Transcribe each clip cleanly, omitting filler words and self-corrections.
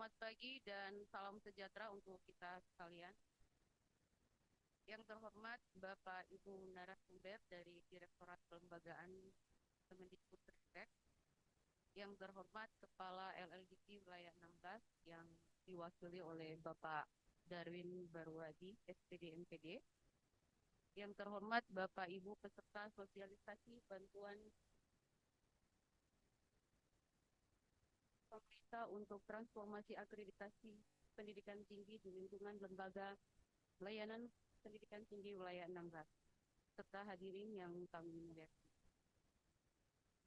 Selamat pagi dan salam sejahtera untuk kita sekalian. Yang terhormat Bapak Ibu narasumber dari Direktorat Kelembagaan Kemendikbudristek, yang terhormat Kepala LLDP Wilayah 16 yang diwakili oleh Bapak Darwin Barwadi, SPD MPD, yang terhormat Bapak Ibu peserta sosialisasi bantuan pemerintah untuk transformasi akreditasi pendidikan tinggi di lingkungan lembaga pelayanan pendidikan tinggi wilayah 16, serta hadirin yang kami muliakan.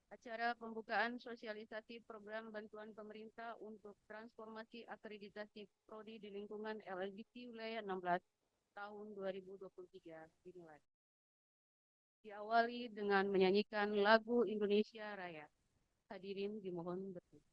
Acara pembukaan sosialisasi program bantuan pemerintah untuk transformasi akreditasi prodi di lingkungan LLDP wilayah 16 tahun 2023 dimulai. Diawali dengan menyanyikan lagu Indonesia Raya. Hadirin dimohon berdiri.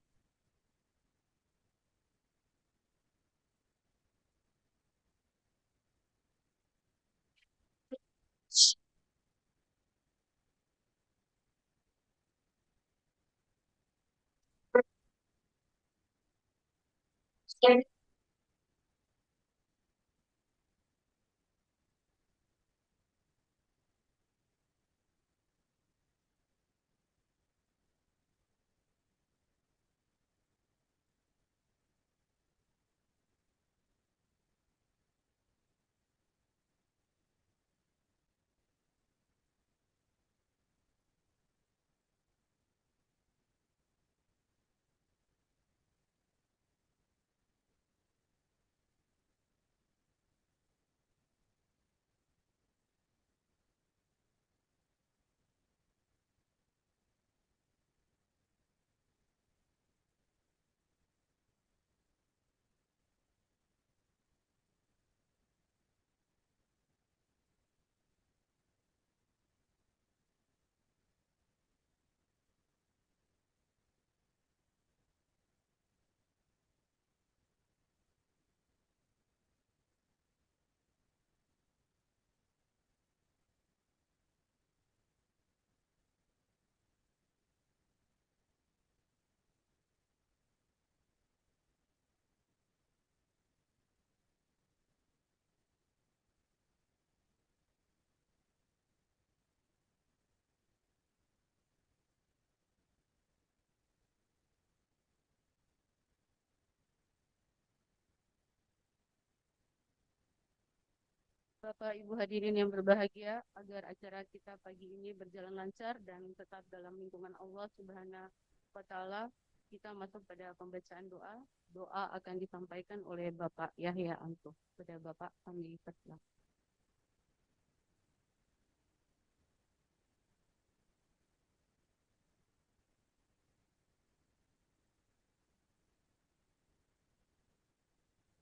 Bapak Ibu hadirin yang berbahagia, agar acara kita pagi ini berjalan lancar dan tetap dalam lingkungan Allah Subhanahu wa Ta'ala, kita masuk pada pembacaan doa. Doa akan disampaikan oleh Bapak Yahya Anto. Kepada Bapak kami persilakan.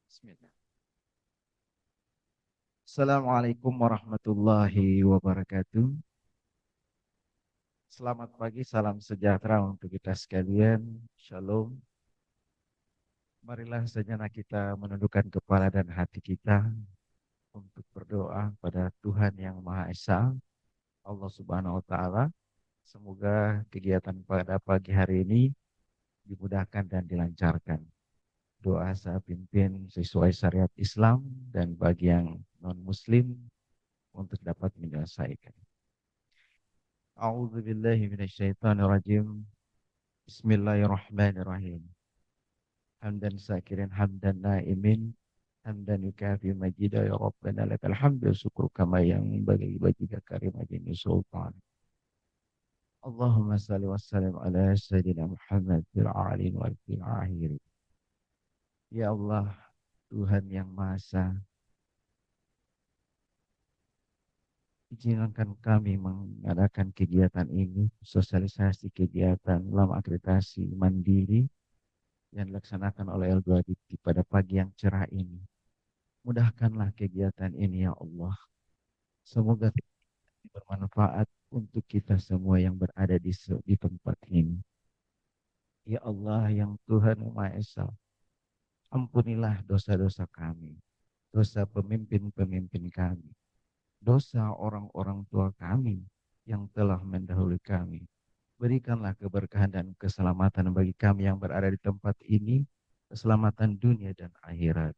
Bismillah. Assalamualaikum warahmatullahi wabarakatuh. Selamat pagi, salam sejahtera untuk kita sekalian. Shalom. Marilah sejenak kita menundukkan kepala dan hati kita untuk berdoa pada Tuhan yang Maha Esa, Allah Subhanahu wa Ta'ala. Semoga kegiatan pada pagi hari ini dimudahkan dan dilancarkan. Doa saya pimpin sesuai syariat Islam dan bagi yang non-muslim untuk dapat menyelesaikan. A'udzu billahi minasyaitonir rajim. Bismillahirrahmanirrahim. Hamdan sakirin hamdan naimin hamdan yukafi majida ya rabbana lakal hamdu syukru kama yang bagi wajhika karim ajin sultan. Allahumma salli wa sallim ala sayyidina Muhammad fil a'lin wal fil akhirin. Ya Allah, Tuhan yang Maha Esa, izinkan kami mengadakan kegiatan ini, sosialisasi kegiatan dalam akreditasi mandiri yang dilaksanakan oleh L2DP pada pagi yang cerah ini. Mudahkanlah kegiatan ini ya Allah. Semoga bermanfaat untuk kita semua yang berada di tempat ini. Ya Allah yang Tuhan Maha Esa, ampunilah dosa-dosa kami, dosa pemimpin-pemimpin kami, dosa orang-orang tua kami yang telah mendahului kami. Berikanlah keberkahan dan keselamatan bagi kami yang berada di tempat ini, keselamatan dunia dan akhirat.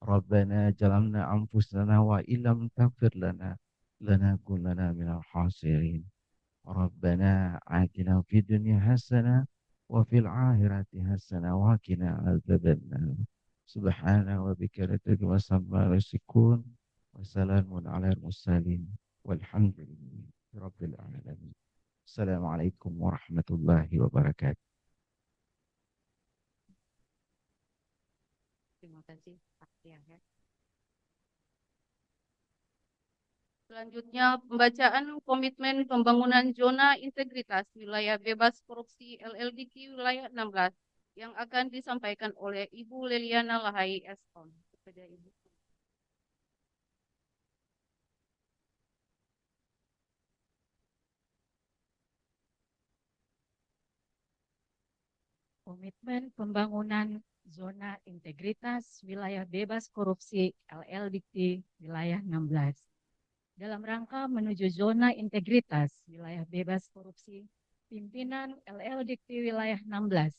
Rabbana jalamna anfusana wa illam taghfir lana lanakunanna minal khasirin. Rabbana atina fid dunya hasanah wa fil akhirati hasanah wa qina adzabannar. Subhana wa bihamdika wa samma rasikun wa salamun alal mursalin walhamdulillahi rabbil alamin. Assalamualaikum warahmatullahi wabarakatuh. Terima kasih Pak Yahya. Selanjutnya, pembacaan komitmen pembangunan zona integritas wilayah bebas korupsi LLDK wilayah 16 yang akan disampaikan oleh Ibu Leliana Lahai Eskom. Kepada Ibu. Komitmen pembangunan zona integritas wilayah bebas korupsi LLDK wilayah 16. Dalam rangka menuju zona integritas wilayah bebas korupsi, pimpinan LLDK wilayah 16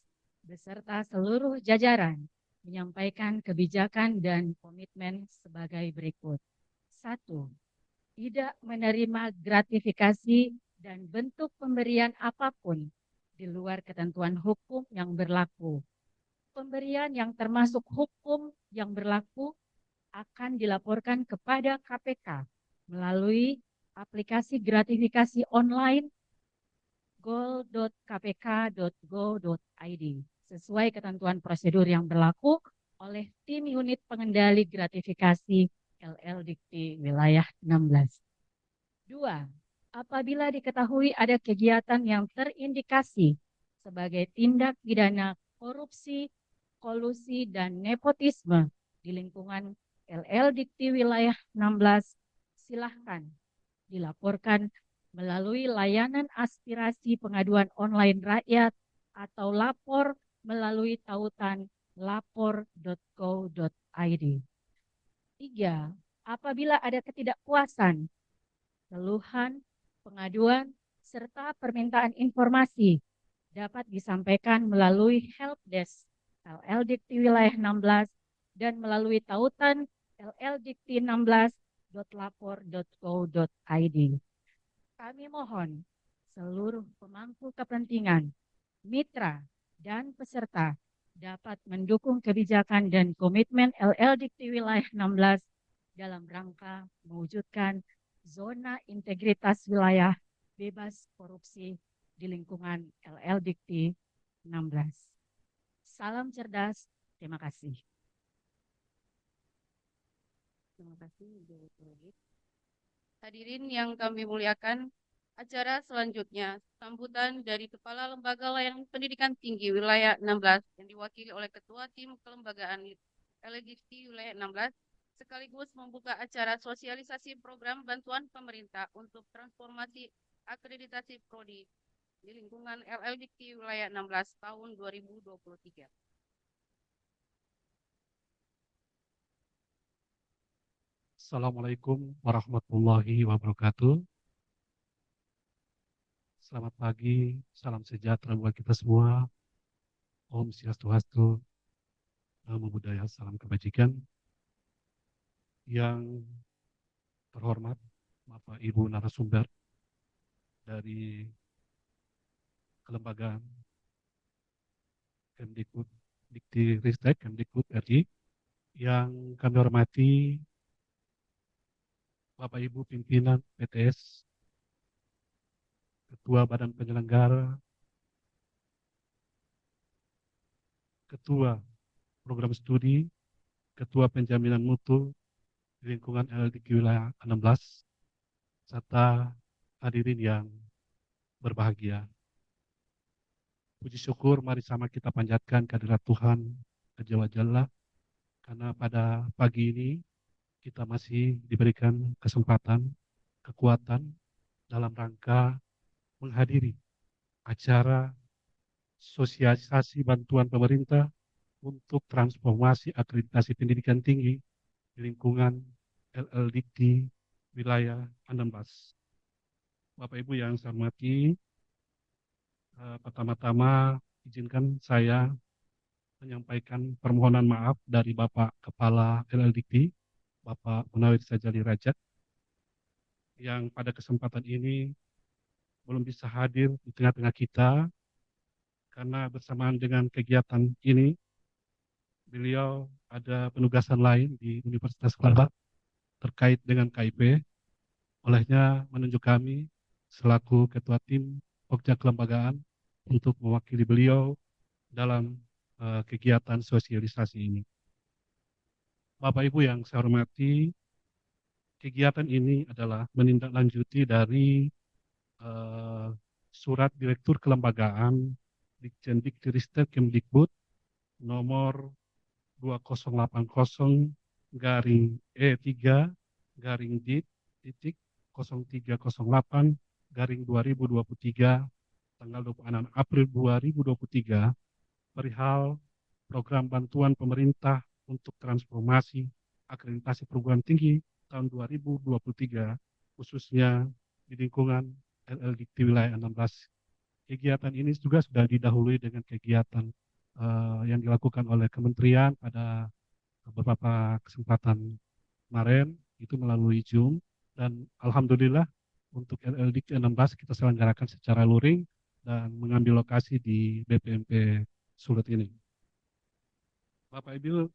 beserta seluruh jajaran menyampaikan kebijakan dan komitmen sebagai berikut. 1. Tidak menerima gratifikasi dan bentuk pemberian apapun di luar ketentuan hukum yang berlaku. Pemberian yang termasuk hukum yang berlaku akan dilaporkan kepada KPK melalui aplikasi gratifikasi online goal.kpk.go.id sesuai ketentuan prosedur yang berlaku oleh tim unit pengendali gratifikasi LLDK wilayah 16. 2. Apabila diketahui ada kegiatan yang terindikasi sebagai tindak pidana korupsi, kolusi, dan nepotisme di lingkungan LLDK wilayah 16, silahkan dilaporkan melalui layanan aspirasi pengaduan online rakyat atau lapor melalui tautan lapor.go.id. 3. Apabila ada ketidakpuasan, keluhan, pengaduan, serta permintaan informasi dapat disampaikan melalui helpdesk LLDK wilayah 16 dan melalui tautan lldik16.lapor.go.id. Kami mohon seluruh pemangku kepentingan, mitra, dan peserta dapat mendukung kebijakan dan komitmen LLDK wilayah 16 dalam rangka mewujudkan zona integritas wilayah bebas korupsi di lingkungan LLDK 16. Salam cerdas, terima kasih. Terima kasih Ibu Leli. Hadirin yang kami muliakan, acara selanjutnya sambutan dari Kepala Lembaga Layanan Pendidikan Tinggi Wilayah 16 yang diwakili oleh Ketua Tim Kelembagaan LLDK Wilayah 16 sekaligus membuka acara sosialisasi program bantuan pemerintah untuk transformasi akreditasi prodi di lingkungan LLDK Wilayah 16 tahun 2023. Assalamualaikum warahmatullahi wabarakatuh. Selamat pagi, salam sejahtera buat kita semua. Om Swastiastu, Namo Buddhaya, salam kebajikan. Yang terhormat Bapak Ibu narasumber dari kelembagaan Kemdikbud Dikti-Ristek Kemdikbud RI, yang kami hormati Bapak Ibu pimpinan PTS, Ketua Badan Penyelenggara, Ketua Program Studi, Ketua Penjaminan Mutu di lingkungan LLDK wilayah 16, serta hadirin yang berbahagia. Puji syukur mari sama kita panjatkan kehadirat Tuhan Azza wa Jalla, karena pada pagi ini kita masih diberikan kesempatan, kekuatan dalam rangka menghadiri acara sosialisasi bantuan pemerintah untuk transformasi akreditasi pendidikan tinggi di lingkungan LLDK wilayah 16. Bapak Ibu yang saya hormati, pertama-tama izinkan saya menyampaikan permohonan maaf dari Bapak Kepala LLDikti, Bapak Munawir Sajali Rajak, yang pada kesempatan ini belum bisa hadir di tengah-tengah kita, karena bersamaan dengan kegiatan ini, beliau ada penugasan lain di Universitas Kalbar terkait dengan KIP. Olehnya menunjuk kami selaku Ketua Tim Pokja Kelembagaan untuk mewakili beliau dalam kegiatan sosialisasi ini. Bapak Ibu yang saya hormati, kegiatan ini adalah menindaklanjuti dari surat Direktur Kelembagaan Ditjendiktiristek Kemdikbud nomor 2008-DIT-0308-2023 tanggal 26 April 2023 perihal program bantuan pemerintah untuk transformasi akreditasi perguruan tinggi tahun 2023 khususnya di lingkungan LLDikti wilayah 16. Kegiatan ini juga sudah didahului dengan kegiatan yang dilakukan oleh kementerian pada beberapa kesempatan kemarin itu melalui Zoom, dan alhamdulillah untuk LLDikti 16 kita selenggarakan secara luring dan mengambil lokasi di BPMP Sulut ini. Bapak Ibu,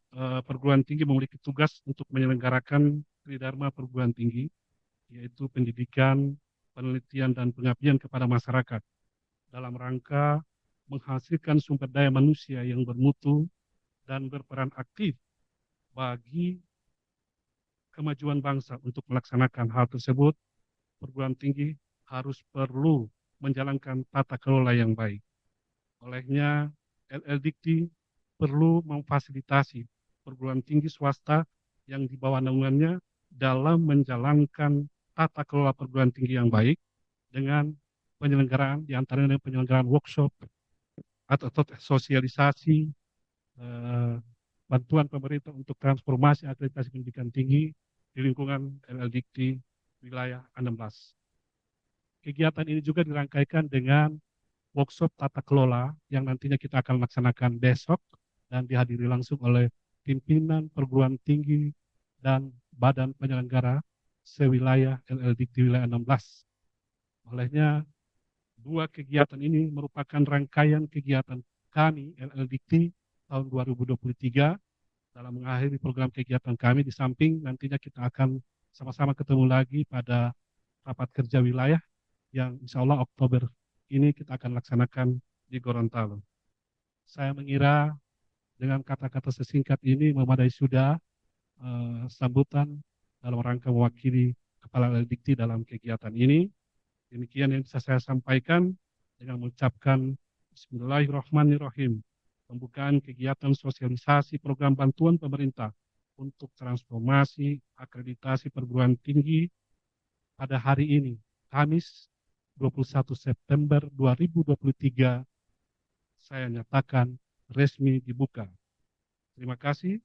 perguruan tinggi memiliki tugas untuk menyelenggarakan tridharma perguruan tinggi, yaitu pendidikan, penelitian, dan pengabdian kepada masyarakat dalam rangka menghasilkan sumber daya manusia yang bermutu dan berperan aktif bagi kemajuan bangsa. Untuk melaksanakan hal tersebut, perguruan tinggi harus perlu menjalankan tata kelola yang baik. Olehnya, LLDikti perlu memfasilitasi perguruan tinggi swasta yang di bawah naungannya dalam menjalankan tata kelola perguruan tinggi yang baik dengan penyelenggaraan, diantaranya dengan penyelenggaraan workshop atau sosialisasi bantuan pemerintah untuk transformasi akreditasi pendidikan tinggi di lingkungan LLDikti wilayah 16. Kegiatan ini juga dirangkaikan dengan workshop tata kelola yang nantinya kita akan laksanakan besok dan dihadiri langsung oleh pimpinan perguruan tinggi dan badan penyelenggara sewilayah LLDikti wilayah 16. Olehnya, dua kegiatan ini merupakan rangkaian kegiatan kami LLDikti tahun 2023 dalam mengakhiri program kegiatan kami. Di samping nantinya kita akan sama-sama ketemu lagi pada rapat kerja wilayah yang insya Allah Oktober ini kita akan laksanakan di Gorontalo. Saya mengira dengan kata-kata sesingkat ini memadai sudah sambutan dalam rangka mewakili Kepala LLDikti dalam kegiatan ini. Demikian yang bisa saya sampaikan dengan mengucapkan Bismillahirrahmanirrahim. Pembukaan kegiatan sosialisasi program bantuan pemerintah untuk transformasi akreditasi perguruan tinggi pada hari ini, Kamis 21 September 2023, saya nyatakan resmi dibuka. Terima kasih.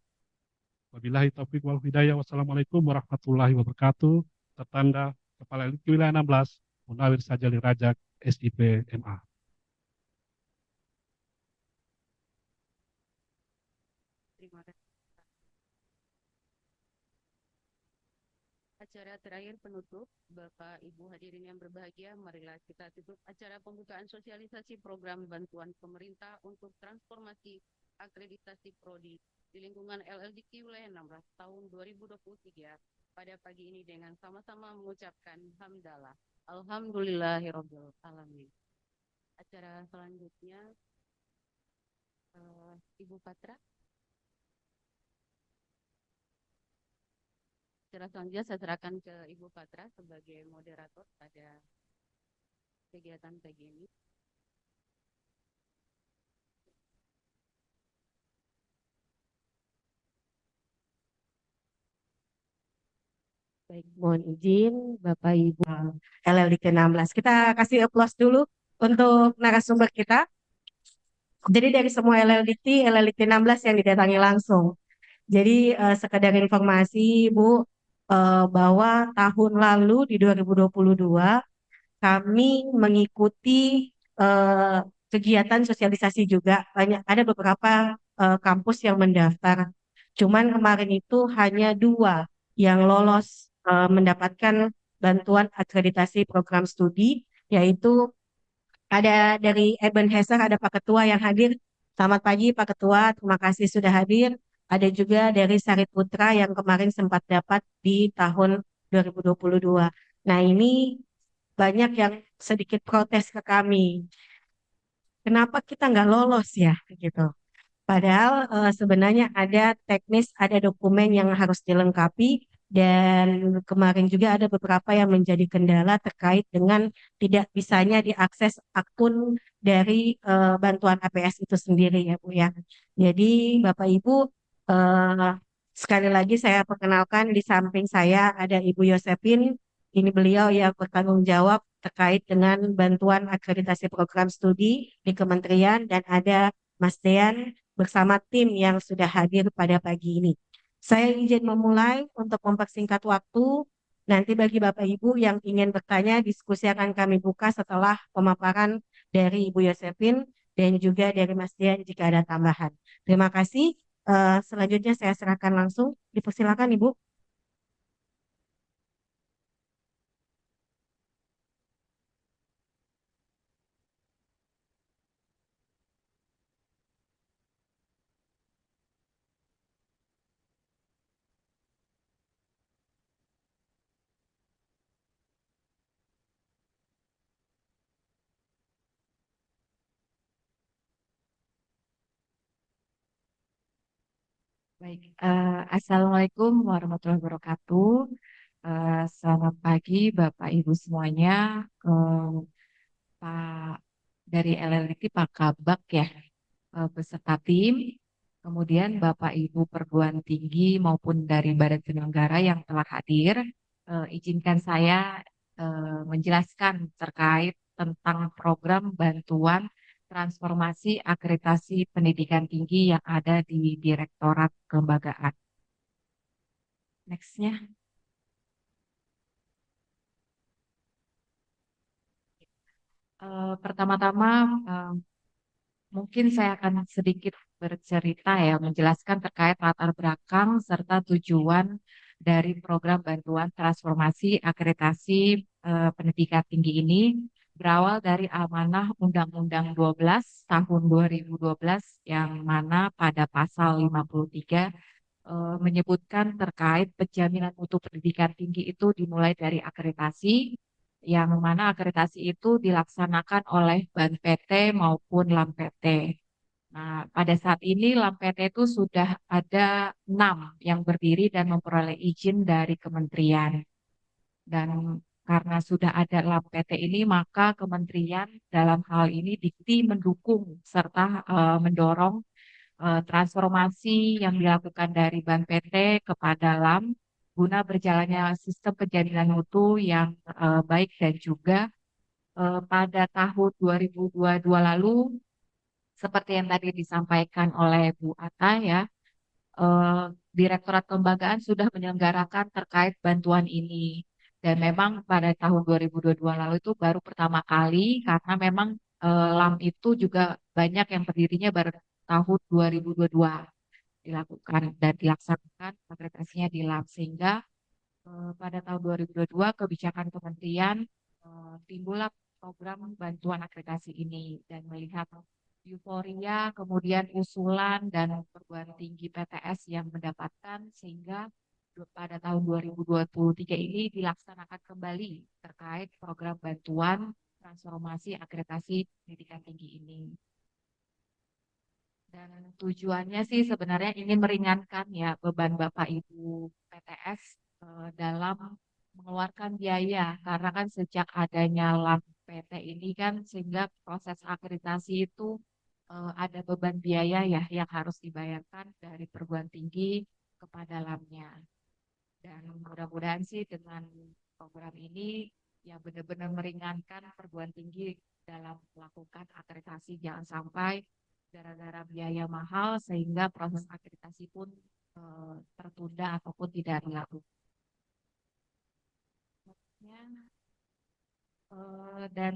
Wabillahi taufiq wal hidayah. Wassalamualaikum warahmatullahi wabarakatuh. Tertanda Kepala LLDikti wilayah 16, Munawir Sajali Rajak, SIP MA. Terima kasih. Acara terakhir penutup, Bapak Ibu hadirin yang berbahagia, marilah kita tutup acara pembukaan sosialisasi program bantuan pemerintah untuk transformasi akreditasi prodi di lingkungan LLDikti wilayah 16 tahun 2023 pada pagi ini dengan sama-sama mengucapkan hamdalah. Alhamdulillahirabbil alamin. Acara selanjutnya Ibu Patra. Acara selanjutnya saya serahkan ke Ibu Patra sebagai moderator pada kegiatan pagi ini. Baik, mohon izin Bapak Ibu LLDikti 16. Kita kasih aplaus dulu untuk narasumber kita. Jadi dari semua LLDikti 16 yang didatangi langsung. Jadi sekedar informasi Bu, bahwa tahun lalu di 2022 kami mengikuti kegiatan sosialisasi juga. Ada beberapa kampus yang mendaftar. Cuman kemarin itu hanya 2 yang lolos mendapatkan bantuan akreditasi program studi, yaitu ada dari Ebenezer, ada Pak Ketua yang hadir. Selamat pagi Pak Ketua, terima kasih sudah hadir. Ada juga dari Sari Putra yang kemarin sempat dapat di tahun 2022. Nah ini banyak yang sedikit protes ke kami. Kenapa kita nggak lolos ya gitu. Padahal sebenarnya ada teknis, ada dokumen yang harus dilengkapi dan kemarin juga ada beberapa yang menjadi kendala terkait dengan tidak bisanya diakses akun dari bantuan APS itu sendiri ya Bu ya. Jadi Bapak Ibu eh, sekali lagi saya perkenalkan di samping saya ada Ibu Yosepin. Ini beliau yang bertanggung jawab terkait dengan bantuan akreditasi program studi di kementerian dan ada Mas Dean bersama tim yang sudah hadir pada pagi ini. Saya izin memulai untuk mempersingkat waktu. Nanti bagi Bapak Ibu yang ingin bertanya, diskusi akan kami buka setelah pemaparan dari Ibu Yosefin dan juga dari Mas Dian jika ada tambahan. Terima kasih. Selanjutnya saya serahkan langsung. Dipersilakan Ibu. Baik, Assalamualaikum warahmatullahi wabarakatuh. Selamat pagi Bapak Ibu semuanya, Pak dari LLDT, Pak Kabak ya, beserta tim, kemudian Bapak Ibu perguruan tinggi maupun dari Badan Penyelenggara yang telah hadir. Izinkan saya menjelaskan terkait tentang program bantuan transformasi akreditasi pendidikan tinggi yang ada di Direktorat Kelembagaan. Next-nya. Pertama-tama mungkin saya akan sedikit bercerita ya, menjelaskan terkait latar belakang serta tujuan dari program bantuan transformasi akreditasi pendidikan tinggi ini. Berawal dari amanah Undang-Undang 12 tahun 2012 yang mana pada pasal 53 menyebutkan terkait penjaminan mutu pendidikan tinggi itu dimulai dari akreditasi, yang mana akreditasi itu dilaksanakan oleh BAN PT maupun LAM PT. Nah, pada saat ini LAM PT itu sudah ada 6 yang berdiri dan memperoleh izin dari kementerian. Dan karena sudah ada LAM PT ini, maka kementerian dalam hal ini Dikti mendukung serta mendorong transformasi yang dilakukan dari BAN PT kepada LAM guna berjalannya sistem penjaminan mutu yang baik dan juga pada tahun 2022 lalu seperti yang tadi disampaikan oleh Bu Ata ya, eh, Direktorat Kelembagaan sudah menyelenggarakan terkait bantuan ini. Dan memang pada tahun 2022 lalu itu baru pertama kali karena memang LAM itu juga banyak yang berdirinya baru tahun 2022 dilakukan dan dilaksanakan akreditasinya di LAM sehingga pada tahun 2022 kebijakan kementerian timbullah program bantuan akreditasi ini dan melihat euforia kemudian usulan dan perguruan tinggi PTS yang mendapatkan sehingga pada tahun 2023 ini dilaksanakan kembali terkait program bantuan transformasi akreditasi pendidikan tinggi ini. Dan tujuannya sih sebenarnya ingin meringankan ya beban Bapak Ibu PTS dalam mengeluarkan biaya karena kan sejak adanya LAM PT ini kan sehingga proses akreditasi itu ada beban biaya ya yang harus dibayarkan dari perguruan tinggi kepada LAM-nya. Dan mudah-mudahan sih dengan program ini ya benar-benar meringankan perguruan tinggi dalam melakukan akreditasi, jangan sampai gara-gara biaya mahal sehingga proses akreditasi pun tertunda ataupun tidak dilakukan. Dan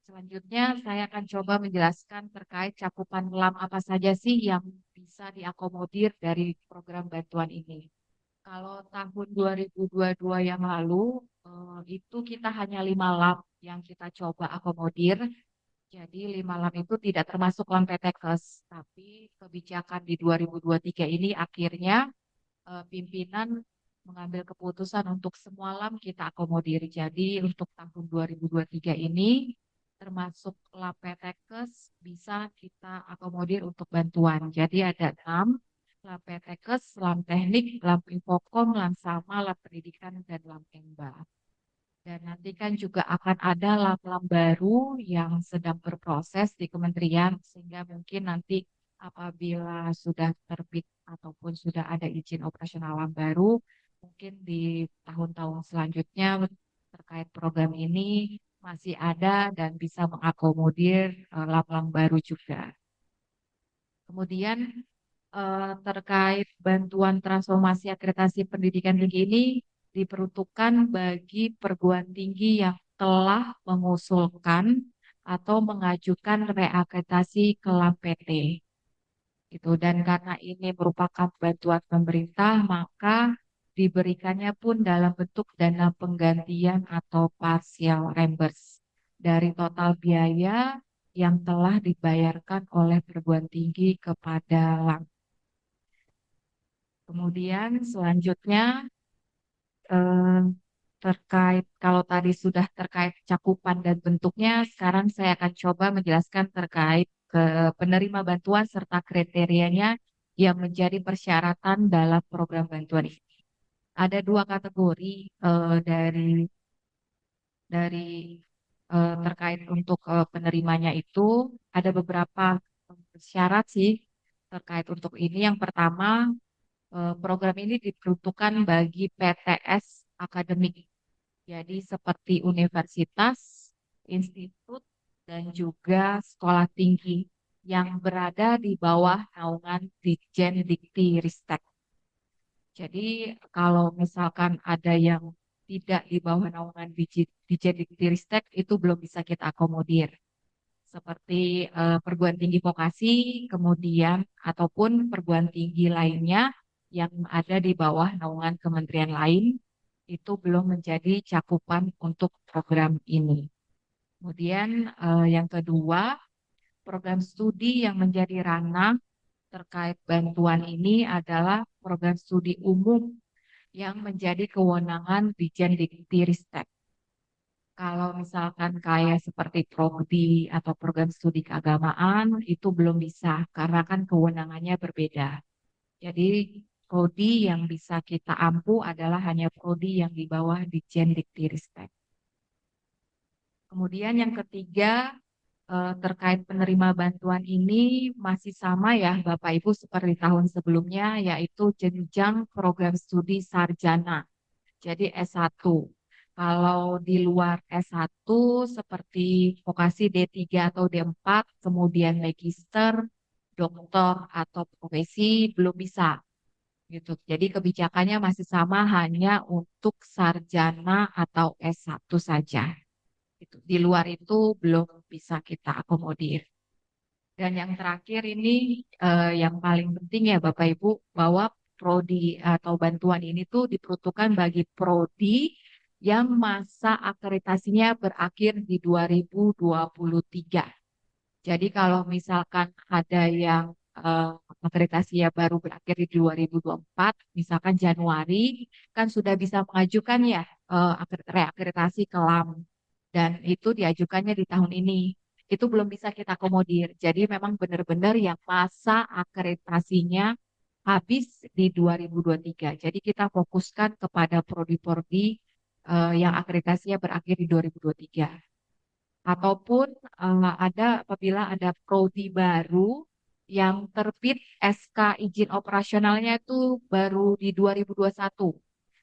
selanjutnya saya akan coba menjelaskan terkait cakupan LAM apa saja sih yang bisa diakomodir dari program bantuan ini. Kalau tahun 2022 yang lalu, itu kita hanya 5 lab yang kita coba akomodir. Jadi 5 lab itu tidak termasuk lab PTKes, tapi kebijakan di 2023 ini akhirnya pimpinan mengambil keputusan untuk semua lab kita akomodir. Jadi untuk tahun 2023 ini termasuk lab PTKes bisa kita akomodir untuk bantuan. Jadi ada 6 lab PTKes, lab teknik, lab infokom, lab sama, lab pendidikan, dan lab Enba. Dan nanti kan juga akan ada lab-lab baru yang sedang berproses di kementerian, sehingga mungkin nanti apabila sudah terbit ataupun sudah ada izin operasional lab baru, mungkin di tahun-tahun selanjutnya terkait program ini masih ada dan bisa mengakomodir lab-lab baru juga. Kemudian terkait bantuan transformasi akreditasi pendidikan tinggi ini diperuntukkan bagi perguruan tinggi yang telah mengusulkan atau mengajukan reakreditasi ke LAMPT. Gitu. Dan karena ini merupakan bantuan pemerintah, maka diberikannya pun dalam bentuk dana penggantian atau partial reimburse dari total biaya yang telah dibayarkan oleh perguruan tinggi kepada LAM. Kemudian selanjutnya terkait kalau tadi sudah terkait cakupan dan bentuknya, sekarang saya akan coba menjelaskan terkait ke penerima bantuan serta kriterianya yang menjadi persyaratan dalam program bantuan ini. Ada 2 kategori dari terkait untuk penerimanya itu ada beberapa syarat sih terkait untuk ini. Yang pertama, program ini diperuntukkan bagi PTS akademik. Jadi seperti universitas, institut, dan juga sekolah tinggi yang berada di bawah naungan Ditjen Dikti Ristek. Jadi kalau misalkan ada yang tidak di bawah naungan Ditjen Dikti Ristek itu belum bisa kita akomodir. Seperti perguruan tinggi vokasi, kemudian ataupun perguruan tinggi lainnya yang ada di bawah naungan kementerian lain itu belum menjadi cakupan untuk program ini. Kemudian yang kedua, program studi yang menjadi ranah terkait bantuan ini adalah program studi umum yang menjadi kewenangan Ditjen Dikti Ristek. Kalau misalkan kayak seperti prodi atau program studi keagamaan itu belum bisa karena kan kewenangannya berbeda. Jadi prodi yang bisa kita ampu adalah hanya prodi yang di bawah Ditjen Dikti Ristek. Kemudian yang ketiga terkait penerima bantuan ini masih sama ya Bapak Ibu seperti tahun sebelumnya yaitu jenjang program studi sarjana. Jadi S1. Kalau di luar S1 seperti vokasi D3 atau D4, kemudian magister, doktor atau profesi belum bisa gitu. Jadi kebijakannya masih sama hanya untuk sarjana atau S1 saja. Gitu. Di luar itu belum bisa kita akomodir. Dan yang terakhir ini yang paling penting ya Bapak Ibu bahwa prodi atau bantuan ini tuh diperuntukkan bagi prodi yang masa akreditasinya berakhir di 2023. Jadi kalau misalkan ada yang akreditasinya baru berakhir di 2024, misalkan Januari, kan sudah bisa mengajukan ya reakreditasi ke LAM. Dan itu diajukannya di tahun ini. Itu belum bisa kita akomodir. Jadi memang benar-benar yang masa akreditasinya habis di 2023. Jadi kita fokuskan kepada prodi-prodi yang akreditasinya berakhir di 2023. Ataupun apabila ada prodi baru yang terbit SK izin operasionalnya itu baru di 2021.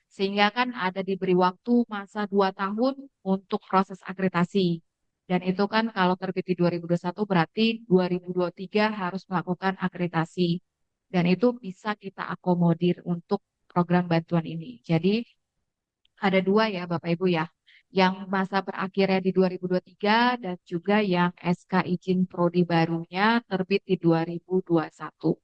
Sehingga kan ada diberi waktu masa 2 tahun untuk proses akreditasi. Dan itu kan kalau terbit di 2021 berarti 2023 harus melakukan akreditasi. Dan itu bisa kita akomodir untuk program bantuan ini. Jadi ada 2 ya Bapak Ibu ya. Yang masa berakhirnya di 2023 dan juga yang SK izin prodi barunya terbit di 2021.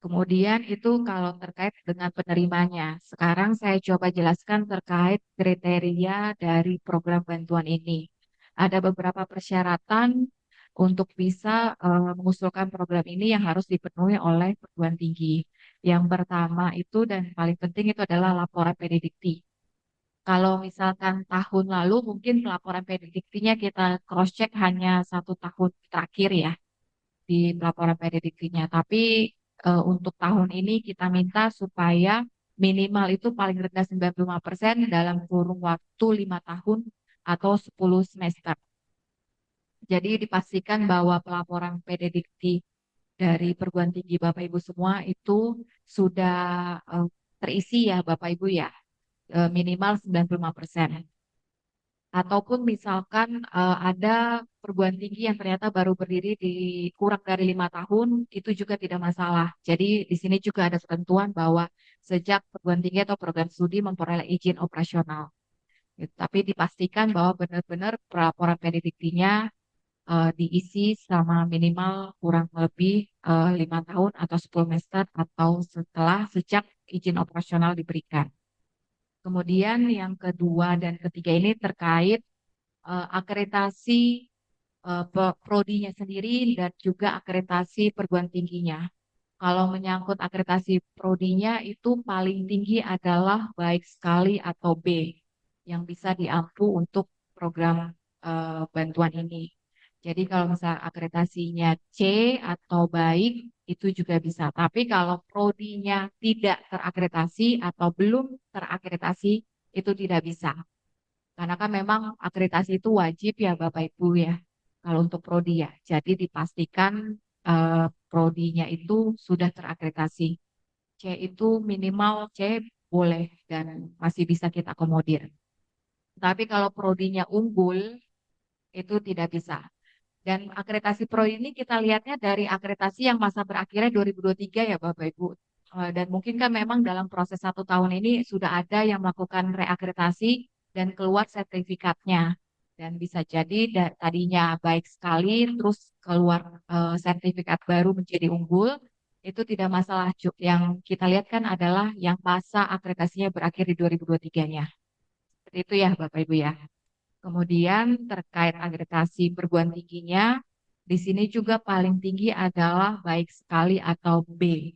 Kemudian itu kalau terkait dengan penerimanya. Sekarang saya coba jelaskan terkait kriteria dari program bantuan ini. Ada beberapa persyaratan untuk bisa mengusulkan program ini yang harus dipenuhi oleh perguruan tinggi. Yang pertama itu dan paling penting itu adalah laporan pedidikti. Kalau misalkan tahun lalu mungkin pelaporan pedidiktinya kita cross-check hanya 1 tahun terakhir ya di pelaporan pedidiktinya. Tapi untuk tahun ini kita minta supaya minimal itu paling rendah 95% dalam kurun waktu 5 tahun atau 10 semester. Jadi dipastikan bahwa pelaporan pedidikti dari perguruan tinggi Bapak Ibu semua itu sudah terisi ya Bapak Ibu ya, minimal 95%. Ataupun misalkan ada perguruan tinggi yang ternyata baru berdiri di kurang dari 5 tahun, itu juga tidak masalah. Jadi di sini juga ada ketentuan bahwa sejak perguruan tinggi atau program studi memperoleh izin operasional. Gitu. Tapi dipastikan bahwa benar-benar pelaporan pedidiktinya diisi selama minimal kurang lebih 5 tahun atau 10 semester atau setelah sejak izin operasional diberikan. Kemudian yang kedua dan ketiga ini terkait akreditasi prodinya sendiri dan juga akreditasi perguruan tingginya. Kalau menyangkut akreditasi prodinya itu paling tinggi adalah baik sekali atau B yang bisa diampu untuk program bantuan ini. Jadi kalau misalnya akreditasinya C atau baik itu juga bisa. Tapi kalau prodinya tidak terakreditasi atau belum terakreditasi itu tidak bisa. Karena kan memang akreditasi itu wajib ya Bapak Ibu ya. Kalau untuk prodi ya. Jadi dipastikan prodinya itu sudah terakreditasi. C itu minimal C boleh dan masih bisa kita akomodir. Tapi kalau prodinya unggul itu tidak bisa. Dan akreditasi pro ini kita lihatnya dari akreditasi yang masa berakhirnya 2023 ya Bapak Ibu. Dan mungkin kan memang dalam proses 1 tahun ini sudah ada yang melakukan reakreditasi dan keluar sertifikatnya. Dan bisa jadi tadinya baik sekali, terus keluar sertifikat baru menjadi unggul, itu tidak masalah. Yang kita lihat kan adalah yang masa akreditasinya berakhir di 2023-nya. Seperti itu ya Bapak Ibu ya. Kemudian terkait akreditasi perguruan tingginya, di sini juga paling tinggi adalah baik sekali atau B.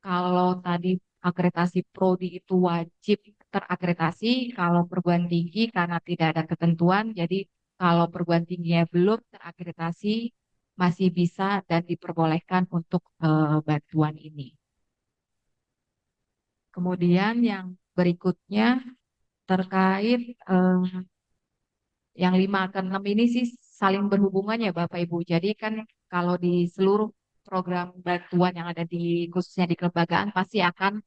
Kalau tadi akreditasi prodi itu wajib terakreditasi, kalau perguruan tinggi karena tidak ada ketentuan, jadi kalau perguruan tingginya belum terakreditasi, masih bisa dan diperbolehkan untuk bantuan ini. Kemudian yang berikutnya terkait yang 5 ke 6 ini sih saling berhubungan ya Bapak Ibu. Jadi kan kalau di seluruh program bantuan yang ada di khususnya di kelembagaan pasti akan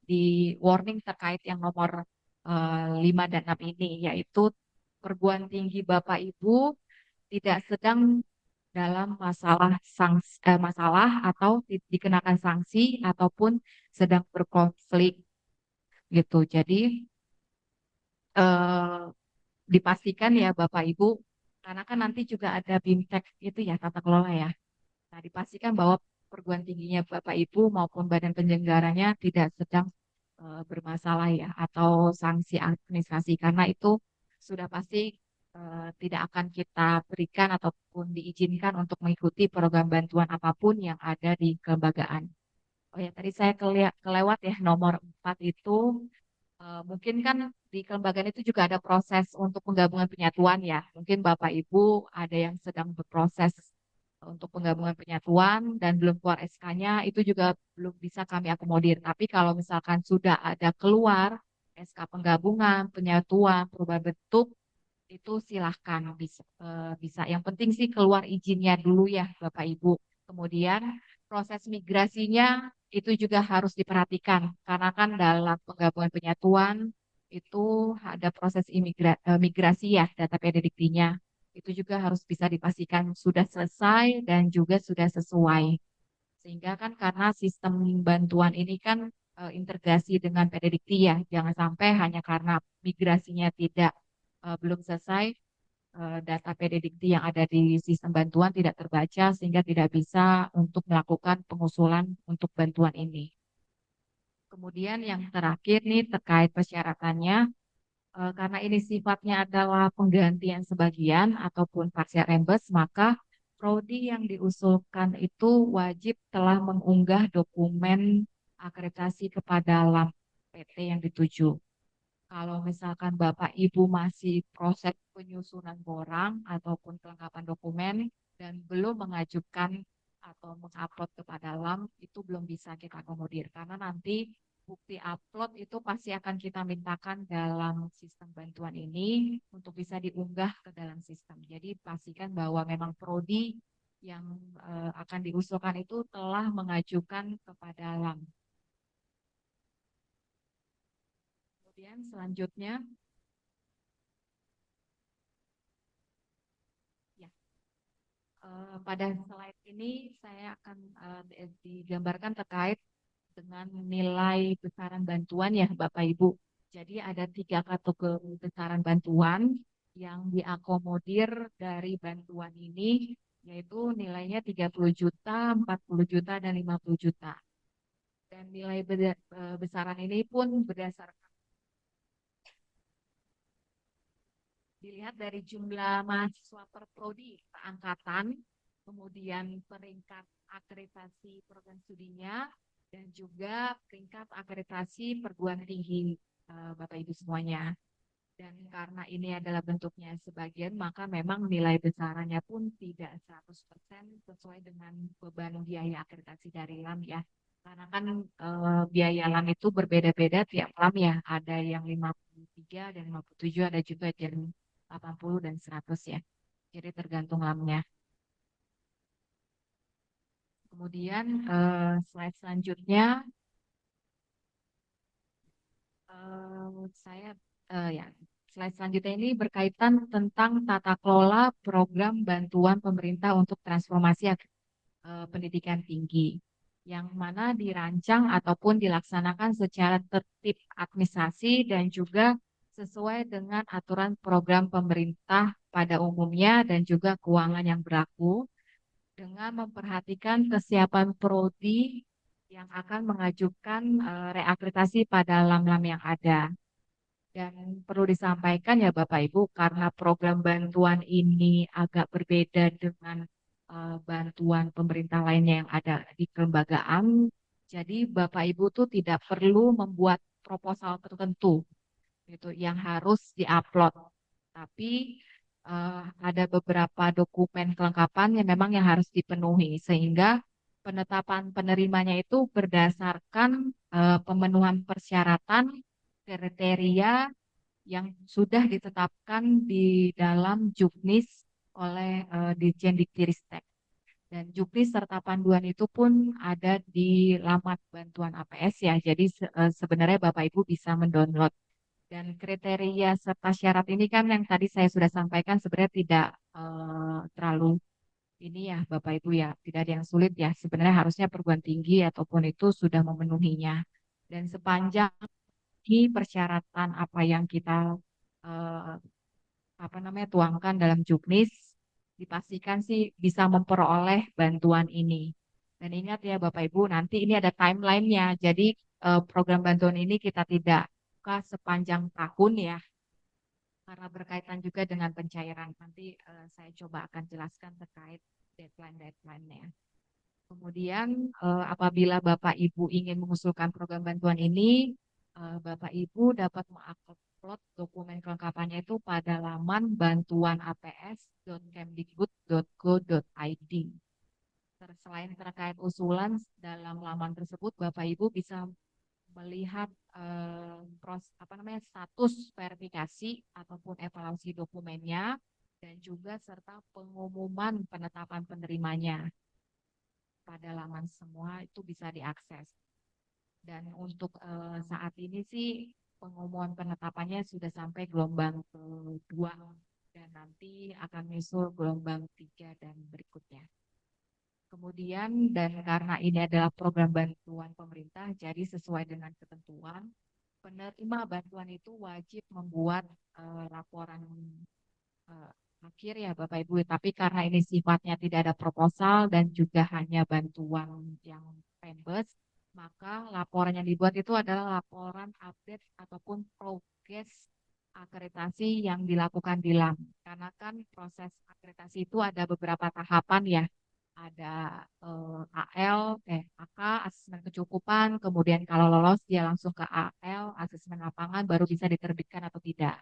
di warning terkait yang nomor 5 dan 6 ini, yaitu perguruan tinggi Bapak Ibu tidak sedang dalam masalah atau dikenakan sanksi ataupun sedang berkonflik gitu. Jadi dipastikan ya Bapak Ibu, karena kan nanti juga ada BIMTEK itu ya tata kelola ya. Nah, dipastikan bahwa perguruan tingginya Bapak Ibu maupun badan penyelenggaranya tidak sedang bermasalah ya atau sanksi administrasi karena itu sudah pasti tidak akan kita berikan ataupun diizinkan untuk mengikuti program bantuan apapun yang ada di kelembagaan. Oh ya, tadi saya kelewat ya nomor 4 itu mungkin kan di kelembagaan itu juga ada proses untuk penggabungan penyatuan ya. Mungkin Bapak Ibu ada yang sedang berproses untuk penggabungan penyatuan dan belum keluar SK-nya, itu juga belum bisa kami akomodir. Tapi kalau misalkan sudah ada keluar SK penggabungan, penyatuan, perubahan bentuk, itu silahkan bisa. Yang penting sih keluar izinnya dulu ya Bapak Ibu. Kemudian proses migrasinya itu juga harus diperhatikan karena kan dalam penggabungan penyatuan itu ada proses migrasi ya data pedidiktinya. Itu juga harus bisa dipastikan sudah selesai dan juga sudah sesuai. Sehingga kan karena sistem bantuan ini kan integrasi dengan pedidikti ya. Jangan sampai hanya karena migrasinya belum selesai, data PDDikti yang ada di sistem bantuan tidak terbaca sehingga tidak bisa untuk melakukan pengusulan untuk bantuan ini. Kemudian yang terakhir nih terkait persyaratannya, karena ini sifatnya adalah penggantian sebagian ataupun partial reimburse, maka prodi yang diusulkan itu wajib telah mengunggah dokumen akreditasi kepada LAM PT yang dituju. Kalau misalkan Bapak Ibu masih proses penyusunan borang ataupun kelengkapan dokumen dan belum mengajukan atau mengupload kepada LAM, itu belum bisa kita akomodir karena nanti bukti upload itu pasti akan kita mintakan dalam sistem bantuan ini untuk bisa diunggah ke dalam sistem. Jadi pastikan bahwa memang prodi yang akan diusulkan itu telah mengajukan kepada LAM. Kemudian selanjutnya, ya, pada slide ini saya akan digambarkan terkait dengan nilai besaran bantuan ya Bapak Ibu. Jadi ada 3 kategori besaran bantuan yang diakomodir dari bantuan ini, yaitu nilainya 30 juta, 40 juta, dan 50 juta. Dan nilai besaran ini pun berdasarkan dilihat dari jumlah mahasiswa per prodi angkatan, kemudian peringkat akreditasi program studinya, dan juga peringkat akreditasi perguruan tinggi Bapak Ibu semuanya. Dan karena ini adalah bentuknya sebagian, maka memang nilai besarannya pun tidak 100% sesuai dengan beban biaya akreditasi dari LAM ya. Karena kan biaya LAM itu berbeda-beda tiap LAM ya. Ada yang 53 dan 57, ada juga yang 80 dan 100 ya. Jadi tergantung LAM-nya. Kemudian slide selanjutnya slide selanjutnya ini berkaitan tentang tata kelola program bantuan pemerintah untuk transformasi pendidikan tinggi, yang mana dirancang ataupun dilaksanakan secara tertib administrasi dan juga sesuai dengan aturan program pemerintah pada umumnya dan juga keuangan yang berlaku, dengan memperhatikan kesiapan prodi yang akan mengajukan reakreditasi pada LAM-LAM yang ada. Dan perlu disampaikan ya Bapak Ibu, karena program bantuan ini agak berbeda dengan bantuan pemerintah lainnya yang ada di kelembagaan, jadi Bapak Ibu tuh tidak perlu membuat proposal tertentu gitu yang harus diupload. Tapi ada beberapa dokumen kelengkapan yang memang yang harus dipenuhi sehingga penetapan penerimanya itu berdasarkan pemenuhan persyaratan kriteria yang sudah ditetapkan di dalam Juknis oleh Dirjen Diktiristek. Dan Juknis serta panduan itu pun ada di laman bantuan APS ya. Jadi sebenarnya Bapak Ibu bisa mendownload. Dan kriteria serta syarat ini kan yang tadi saya sudah sampaikan sebenarnya tidak terlalu ini ya Bapak Ibu ya, tidak ada yang sulit ya. Sebenarnya harusnya perguruan tinggi ataupun itu sudah memenuhinya. Dan sepanjang ini persyaratan apa yang kita tuangkan dalam Juknis, dipastikan sih bisa memperoleh bantuan ini. Dan ingat ya Bapak Ibu, nanti ini ada timelinenya. Jadi program bantuan ini kita tidak buka sepanjang tahun ya, karena berkaitan juga dengan pencairan. Nanti saya coba akan jelaskan terkait deadline-nya. Kemudian apabila Bapak Ibu ingin mengusulkan program bantuan ini, Bapak Ibu dapat mengupload dokumen kelengkapannya itu pada laman bantuanaps.kemdikbud.go.id. Selain terkait usulan dalam laman tersebut, Bapak Ibu bisa melihat status verifikasi ataupun evaluasi dokumennya dan juga serta pengumuman penetapan penerimanya pada laman semua itu bisa diakses. Dan untuk saat ini sih pengumuman penetapannya sudah sampai gelombang kedua dan nanti akan menyusul gelombang 3 dan berikutnya. Kemudian dan karena ini adalah program bantuan pemerintah, jadi sesuai dengan ketentuan, penerima bantuan itu wajib membuat laporan akhir ya Bapak Ibu, tapi karena ini sifatnya tidak ada proposal dan juga hanya bantuan yang pembes, maka laporan yang dibuat itu adalah laporan update ataupun progres akreditasi yang dilakukan di LAM. Karena kan proses akreditasi itu ada beberapa tahapan ya. Ada AK, asesmen kecukupan, kemudian kalau lolos dia langsung ke AL, asesmen lapangan, baru bisa diterbitkan atau tidak.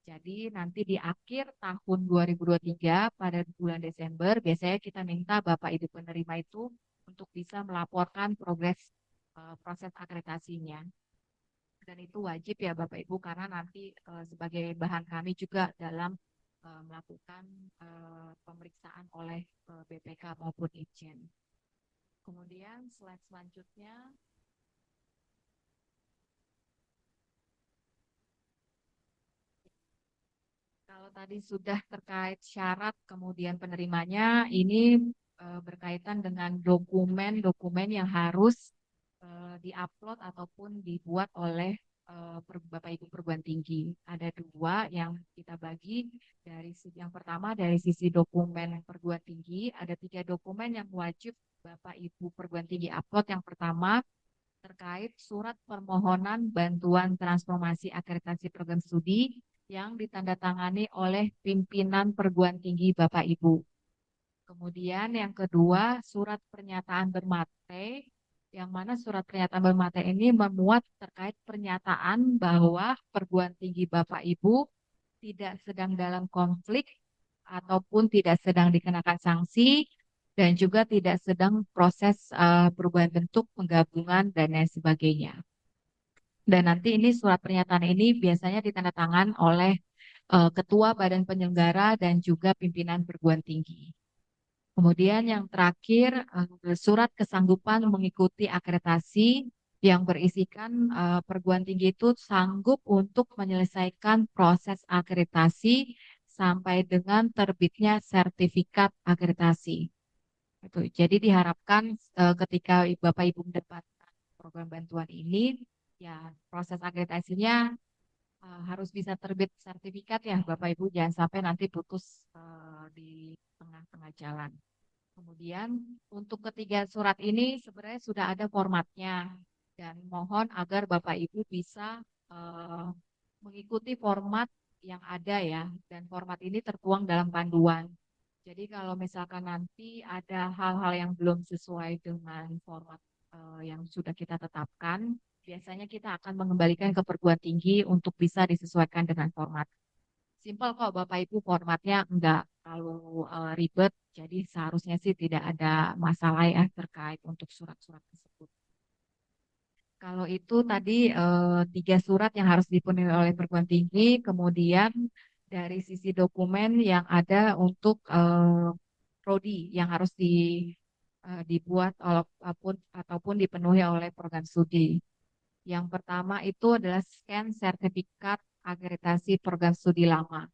Jadi nanti di akhir tahun 2023 pada bulan Desember biasanya kita minta Bapak Ibu penerima itu untuk bisa melaporkan progres proses akreditasinya. Dan itu wajib ya Bapak Ibu karena nanti sebagai bahan kami juga dalam melakukan pemeriksaan oleh BPK maupun Itjen. Kemudian slide selanjutnya. Kalau tadi sudah terkait syarat kemudian penerimanya, ini berkaitan dengan dokumen-dokumen yang harus diupload ataupun dibuat oleh Bapak Ibu perguruan tinggi. Ada dua yang kita bagi dari yang pertama dari sisi dokumen perguruan tinggi, ada 3 dokumen yang wajib Bapak Ibu perguruan tinggi upload. Yang pertama terkait surat permohonan bantuan transformasi akreditasi program studi yang ditandatangani oleh pimpinan perguruan tinggi Bapak Ibu. Kemudian yang kedua, surat pernyataan bermate, yang mana surat pernyataan bermate ini memuat terkait pernyataan bahwa perguruan tinggi Bapak Ibu tidak sedang dalam konflik ataupun tidak sedang dikenakan sanksi dan juga tidak sedang proses perubahan bentuk penggabungan dan lain sebagainya. Dan nanti ini surat pernyataan ini biasanya ditandatangan oleh Ketua Badan Penyelenggara dan juga pimpinan perguruan tinggi. Kemudian yang terakhir, surat kesanggupan mengikuti akreditasi yang berisikan perguruan tinggi itu sanggup untuk menyelesaikan proses akreditasi sampai dengan terbitnya sertifikat akreditasi. Itu. Jadi diharapkan ketika Bapak Ibu mendapatkan program bantuan ini, ya proses akreditasinya harus bisa terbit sertifikat ya Bapak Ibu, jangan sampai nanti putus di tengah-tengah jalan. Kemudian untuk ketiga surat ini sebenarnya sudah ada formatnya dan mohon agar Bapak Ibu bisa mengikuti format yang ada ya, dan format ini tertuang dalam panduan. Jadi kalau misalkan nanti ada hal-hal yang belum sesuai dengan format yang sudah kita tetapkan, biasanya kita akan mengembalikan ke perguruan tinggi untuk bisa disesuaikan dengan format. Simpel kok Bapak Ibu, formatnya enggak terlalu ribet, jadi seharusnya sih tidak ada masalah ya terkait untuk surat-surat tersebut. Kalau itu tadi 3 surat yang harus dipenuhi oleh perguruan tinggi, kemudian dari sisi dokumen yang ada untuk prodi yang harus dibuat ataupun dipenuhi oleh program studi. Yang pertama itu adalah scan sertifikat akreditasi program studi lama.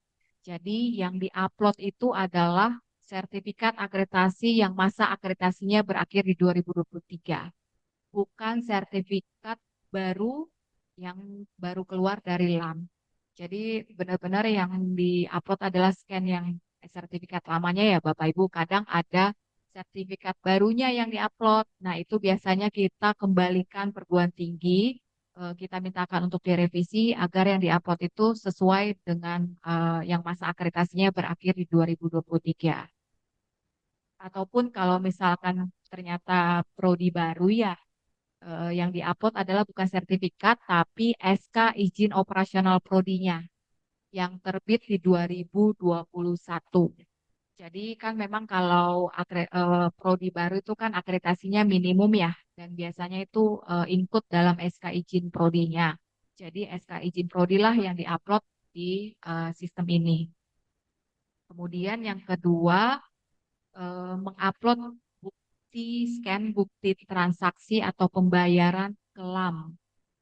Jadi yang diupload itu adalah sertifikat akreditasi yang masa akreditasinya berakhir di 2023. Bukan sertifikat baru yang baru keluar dari LAM. Jadi benar-benar yang diupload adalah scan yang sertifikat lamanya ya Bapak Ibu. Kadang ada sertifikat barunya yang diupload. Nah itu biasanya kita kembalikan perguruan tinggi, kita mintakan untuk direvisi agar yang diupload itu sesuai dengan yang masa akreditasinya berakhir di 2023. Ataupun kalau misalkan ternyata prodi baru ya, yang diupload adalah bukan sertifikat tapi SK izin operasional prodinya yang terbit di 2021. Jadi kan memang kalau prodi baru itu kan akreditasinya minimum ya, dan biasanya itu include dalam SK izin prodinya. Jadi SK izin prodi lah yang diupload di sistem ini. Kemudian yang kedua, mengupload scan bukti transaksi atau pembayaran ke LAM.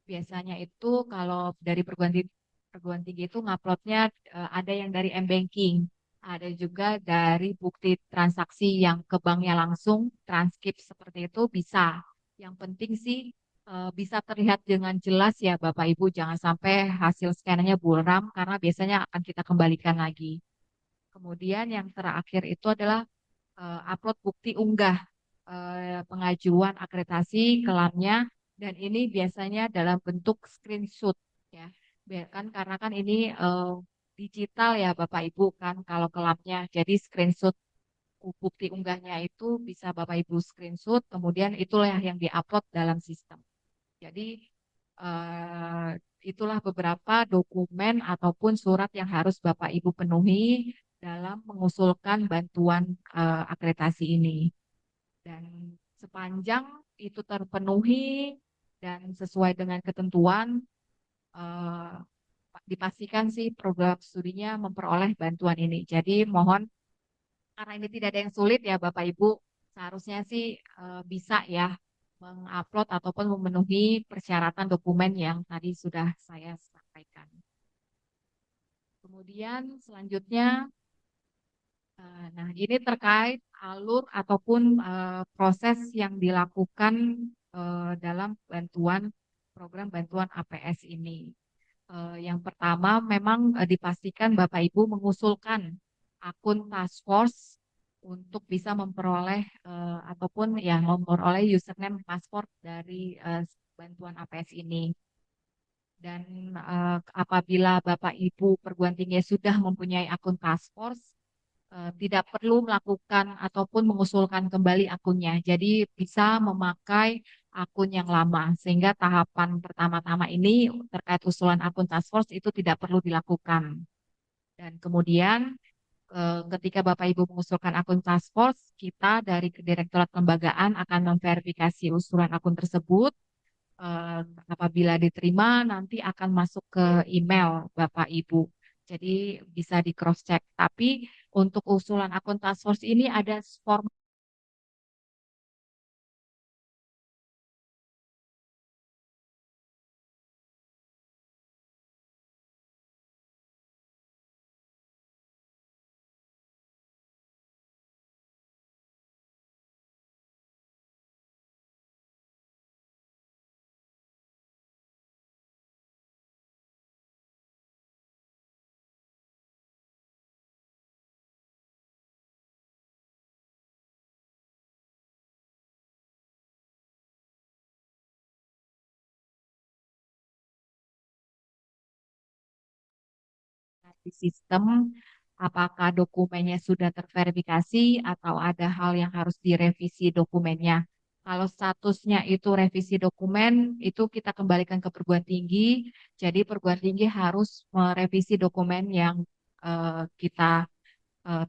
Biasanya itu kalau dari perguruan tinggi itu nguploadnya ada yang dari M-Banking, ada juga dari bukti transaksi yang ke banknya langsung, transkrip seperti itu bisa. Yang penting sih bisa terlihat dengan jelas ya Bapak Ibu, jangan sampai hasil scannernya buram karena biasanya akan kita kembalikan lagi. Kemudian yang terakhir itu adalah upload bukti unggah pengajuan akreditasi kelamnya, dan ini biasanya dalam bentuk screenshot ya. Kan karena kan ini digital ya Bapak Ibu kan kalau kelamnya. Jadi screenshot bukti unggahnya itu bisa Bapak Ibu screenshot, kemudian itulah yang diupload dalam sistem. Jadi eh, itulah beberapa dokumen ataupun surat yang harus Bapak Ibu penuhi dalam mengusulkan bantuan akreditasi ini. Dan sepanjang itu terpenuhi dan sesuai dengan ketentuan, eh, dipastikan sih program studinya memperoleh bantuan ini. Jadi mohon, karena ini tidak ada yang sulit ya Bapak Ibu, seharusnya sih bisa ya mengupload ataupun memenuhi persyaratan dokumen yang tadi sudah saya sampaikan. Kemudian selanjutnya, nah ini terkait alur ataupun proses yang dilakukan dalam program bantuan APS ini. Yang pertama memang dipastikan Bapak Ibu mengusulkan akun task force untuk bisa memperoleh ataupun ya memperoleh username password dari bantuan APS ini. Dan apabila Bapak Ibu perguruan tinggi sudah mempunyai akun task force, tidak perlu melakukan ataupun mengusulkan kembali akunnya. Jadi bisa memakai akun yang lama, sehingga tahapan pertama-tama ini terkait usulan akun task force itu tidak perlu dilakukan. Dan kemudian ketika Bapak Ibu mengusulkan akun task force, kita dari Direktorat Kelembagaan akan memverifikasi usulan akun tersebut. Apabila diterima, nanti akan masuk ke email Bapak Ibu. Jadi bisa di cross check. Tapi untuk usulan akun task force ini ada form di sistem, apakah dokumennya sudah terverifikasi atau ada hal yang harus direvisi dokumennya. Kalau statusnya itu revisi dokumen, itu kita kembalikan ke perguruan tinggi. Jadi perguruan tinggi harus merevisi dokumen yang kita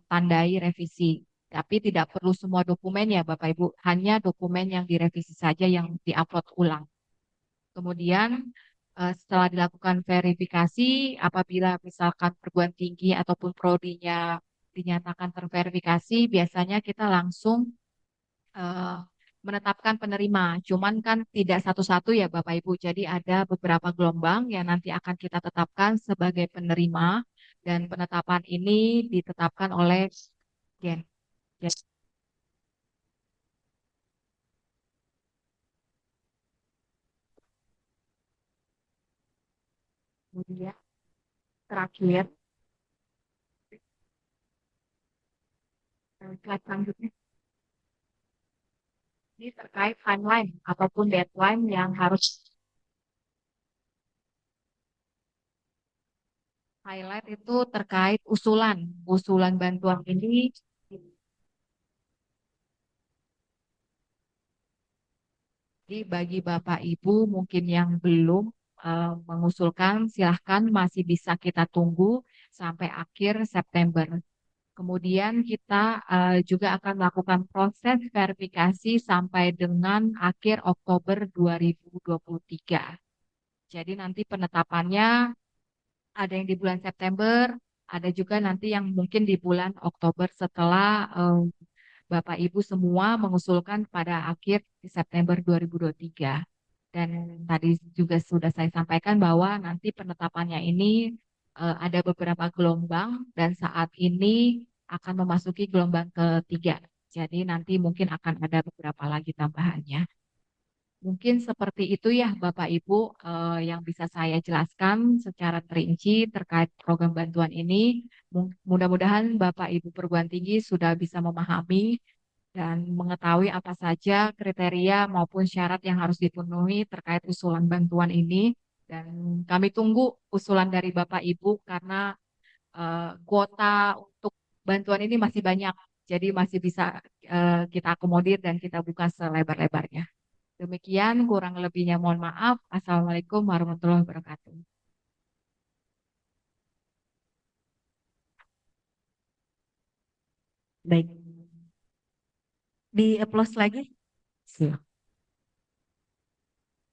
tandai revisi. Tapi tidak perlu semua dokumen ya Bapak Ibu, hanya dokumen yang direvisi saja yang diupload ulang. Kemudian setelah dilakukan verifikasi, apabila misalkan perguruan tinggi ataupun prodinya dinyatakan terverifikasi, biasanya kita langsung eh, menetapkan penerima. Cuman kan tidak satu-satu ya Bapak Ibu. Jadi ada beberapa gelombang yang nanti akan kita tetapkan sebagai penerima, dan penetapan ini ditetapkan oleh Gen. Kemudian terakhir, slide selanjutnya. Ini terkait timeline ataupun deadline yang harus highlight itu terkait usulan bantuan ini. Jadi bagi Bapak Ibu mungkin yang belum mengusulkan, silahkan masih bisa kita tunggu sampai akhir September. Kemudian kita juga akan melakukan proses verifikasi sampai dengan akhir Oktober 2023. Jadi nanti penetapannya ada yang di bulan September, ada juga nanti yang mungkin di bulan Oktober setelah Bapak Ibu semua mengusulkan pada akhir di September 2023. Dan tadi juga sudah saya sampaikan bahwa nanti penetapannya ini ada beberapa gelombang dan saat ini akan memasuki gelombang ketiga. Jadi nanti mungkin akan ada beberapa lagi tambahannya. Mungkin seperti itu ya Bapak Ibu yang bisa saya jelaskan secara terinci terkait program bantuan ini. Mudah-mudahan Bapak Ibu perguruan tinggi sudah bisa memahami dan mengetahui apa saja kriteria maupun syarat yang harus dipenuhi terkait usulan bantuan ini. Dan kami tunggu usulan dari Bapak Ibu karena kuota untuk bantuan ini masih banyak. Jadi masih bisa kita akomodir dan kita buka selebar-lebarnya. Demikian, kurang lebihnya mohon maaf. Assalamualaikum warahmatullahi wabarakatuh. Baik. Di applause lagi. Siap.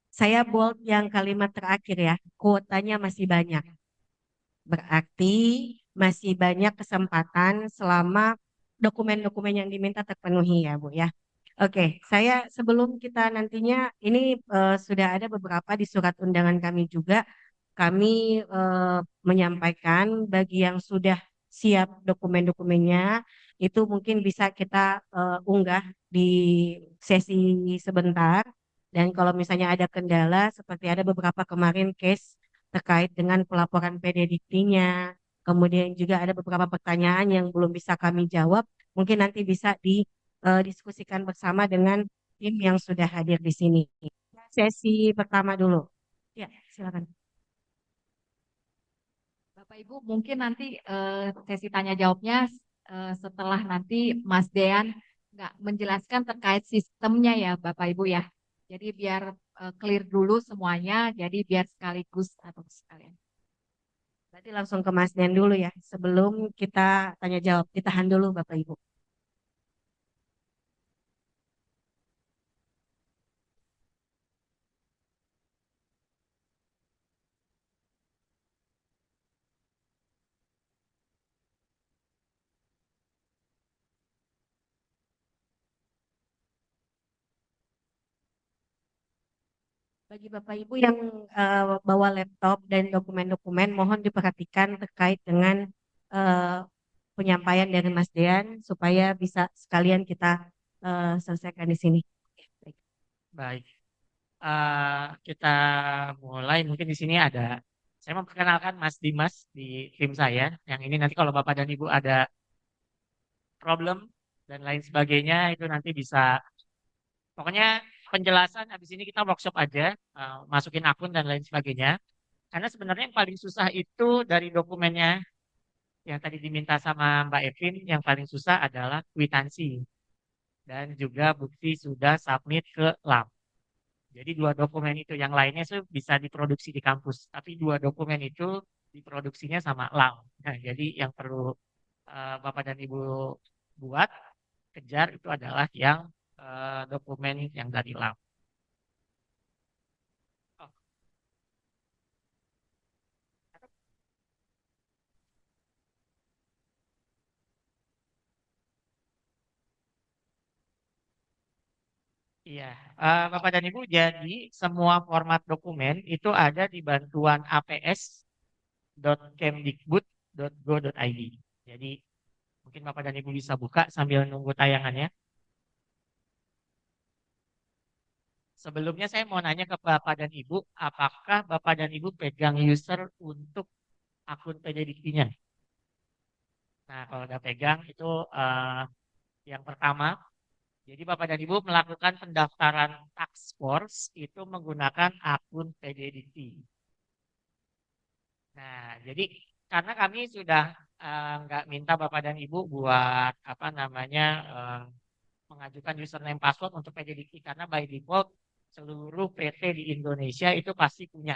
Saya bold yang kalimat terakhir ya. Kuotanya masih banyak. Berarti masih banyak kesempatan selama dokumen-dokumen yang diminta terpenuhi ya Bu ya. Oke, saya sebelum kita nantinya ini sudah ada beberapa di surat undangan kami juga. Kami menyampaikan bagi yang sudah siap dokumen-dokumennya itu mungkin bisa kita unggah di sesi sebentar. Dan kalau misalnya ada kendala seperti ada beberapa kemarin case terkait dengan pelaporan PDDT-nya, kemudian juga ada beberapa pertanyaan yang belum bisa kami jawab, mungkin nanti bisa didiskusikan bersama dengan tim yang sudah hadir di sini. Sesi pertama dulu. Ya, silakan. Bapak Ibu, mungkin nanti sesi tanya jawabnya setelah nanti Mas Dean nggak menjelaskan terkait sistemnya ya Bapak Ibu ya. Jadi biar clear dulu semuanya, jadi biar sekaligus atau sekalian. Berarti langsung ke Mas Den dulu ya. Sebelum kita tanya jawab, ditahan dulu Bapak Ibu. Bagi Bapak Ibu yang bawa laptop dan dokumen-dokumen, mohon diperhatikan terkait dengan eh, penyampaian dari Mas Dean supaya bisa sekalian kita selesaikan di sini. Oke, baik. Baik, kita mulai. Mungkin di sini ada, saya memperkenalkan Mas Dimas di tim saya. Yang ini nanti kalau Bapak dan Ibu ada problem dan lain sebagainya, itu nanti bisa, pokoknya penjelasan habis ini kita workshop aja, masukin akun dan lain sebagainya. Karena sebenarnya yang paling susah itu dari dokumennya yang tadi diminta sama Mbak Evin, yang paling susah adalah kwitansi dan juga bukti sudah submit ke lab. Jadi dua dokumen itu, yang lainnya itu bisa diproduksi di kampus, tapi dua dokumen itu diproduksinya sama lab. Nah, jadi yang perlu Bapak dan Ibu buat, kejar itu adalah yang dokumen yang dari lab. Oh, iya, Bapak dan Ibu, jadi semua format dokumen itu ada di bantuan aps.kemdikbud.go.id. Jadi mungkin Bapak dan Ibu bisa buka sambil nunggu tayangannya. Sebelumnya saya mau nanya ke Bapak dan Ibu, apakah Bapak dan Ibu pegang user untuk akun PDDT-nya? Nah, kalau udah pegang itu yang pertama, jadi Bapak dan Ibu melakukan pendaftaran task force itu menggunakan akun PDDT. Nah, jadi karena kami sudah nggak minta Bapak dan Ibu buat apa namanya mengajukan username password untuk PDDT karena by default seluruh PT di Indonesia itu pasti punya,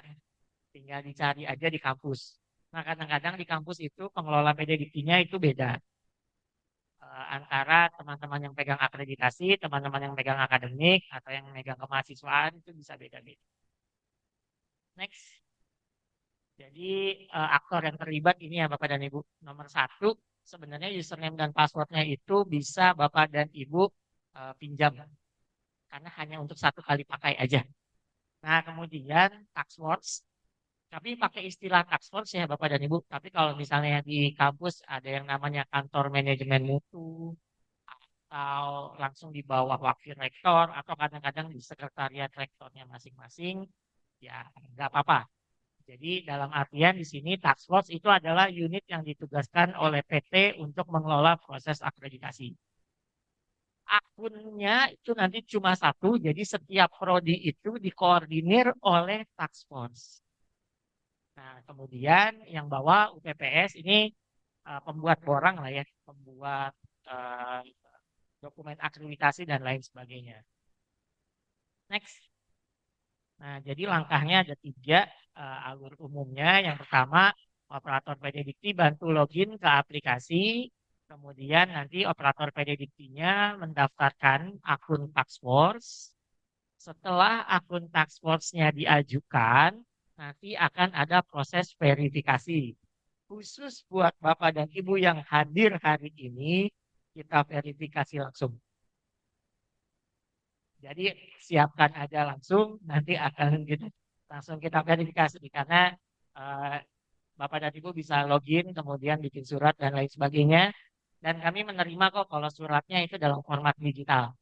tinggal dicari aja di kampus. Nah, kadang-kadang di kampus itu pengelola PDDT-nya itu beda. Antara teman-teman yang pegang akreditasi, teman-teman yang pegang akademik, atau yang megang kemahasiswaan itu bisa beda-beda. Next. Jadi aktor yang terlibat ini ya Bapak dan Ibu. Nomor satu, sebenarnya username dan passwordnya itu bisa Bapak dan Ibu pinjam. Karena hanya untuk satu kali pakai aja. Nah, kemudian task force. Tapi pakai istilah task force ya Bapak dan Ibu. Tapi kalau misalnya di kampus ada yang namanya kantor manajemen mutu, atau langsung di bawah wakil rektor atau kadang-kadang di sekretariat rektornya masing-masing, ya nggak apa-apa. Jadi dalam artian di sini task force itu adalah unit yang ditugaskan oleh PT untuk mengelola proses akreditasi. Akunnya itu nanti cuma satu, jadi setiap prodi itu dikoordinir oleh task force. Nah, kemudian yang bawa UPPS ini pembuat borang lah ya, pembuat eh, dokumen akreditasi dan lain sebagainya. Next. Nah, jadi langkahnya ada tiga alur umumnya. Yang pertama, operator PD Dikti bantu login ke aplikasi. Kemudian nanti operator PD Diktinya mendaftarkan akun Taskforce. Setelah akun Taskforce-nya diajukan, nanti akan ada proses verifikasi. Khusus buat Bapak dan Ibu yang hadir hari ini, kita verifikasi langsung. Jadi siapkan aja langsung, nanti akan langsung kita verifikasi karena eh, Bapak dan Ibu bisa login, kemudian bikin surat dan lain sebagainya. Dan kami menerima kok kalau suratnya itu dalam format digital.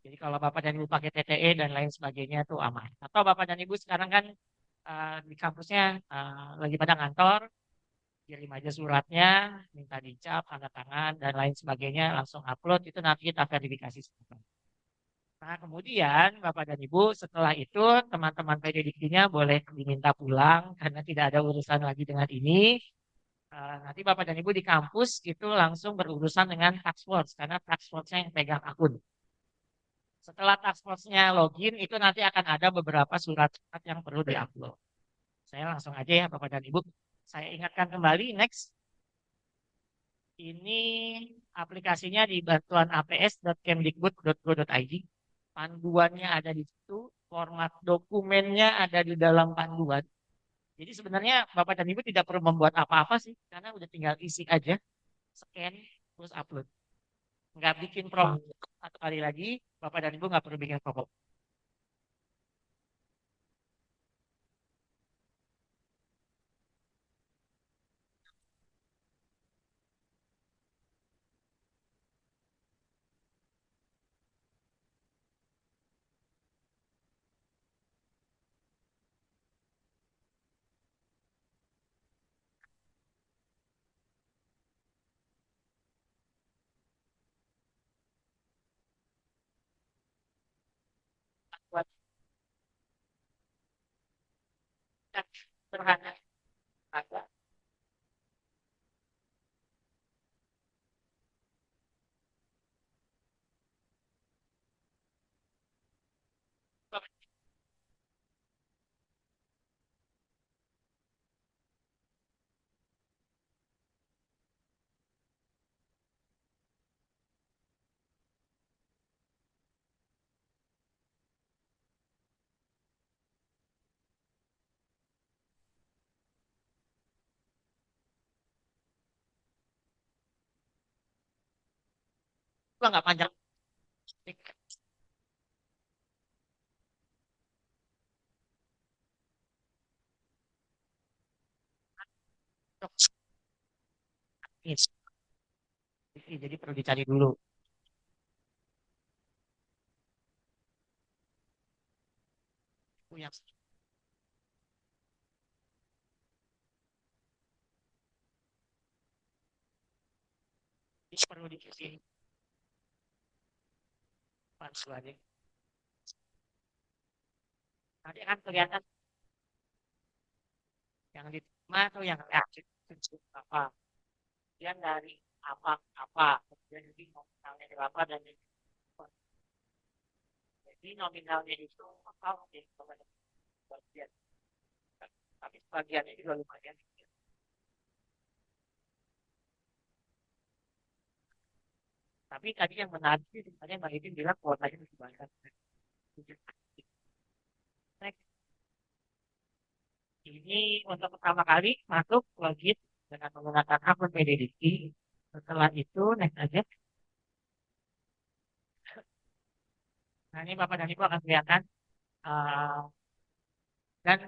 Jadi kalau Bapak dan Ibu pakai TTE dan lain sebagainya itu aman. Atau Bapak dan Ibu sekarang kan di kampusnya lagi pada ngantor, kirim aja suratnya, minta dicap, tanda tangan, dan lain sebagainya, langsung upload, itu nanti kita verifikasi semua. Nah, kemudian Bapak dan Ibu setelah itu teman-teman PD Diktinya boleh diminta pulang karena tidak ada urusan lagi dengan ini. Nanti Bapak dan Ibu di kampus itu langsung berurusan dengan task force karena task force-nya yang pegang akun. Setelah task force-nya login itu nanti akan ada beberapa surat-surat yang perlu diupload. Saya langsung aja ya Bapak dan Ibu. Saya ingatkan kembali next. Ini aplikasinya di bantuan aps.kemdikbud.go.id. Panduannya ada di situ, format dokumennya ada di dalam panduan. Jadi sebenarnya Bapak dan Ibu tidak perlu membuat apa-apa sih, karena udah tinggal isi aja, scan, terus upload. Nggak bikin form. Satu kali lagi, Bapak dan Ibu nggak perlu bikin form. Buat sederhana. Ada. Itu nggak panjang. Jadi perlu dicari dulu. Itu yang perlu dikirim panduannya. Nanti akan kelihatan yang diterima atau yang reaktif itu apa. Kemudian dari apa, kemudian jadi nominalnya berapa dan jadi nominalnya itu apa jadi bagian, tapi sebagiannya juga lumayan. Tapi tadi yang menarik itu tadi Mbak Idin bilang kuotanya lebih banyak. Next. Ini untuk pertama kali masuk login dengan menggunakan akun PDDT. Setelah itu next aja. Nah ini Bapak dan Ibu akan kelihatan. eh, dan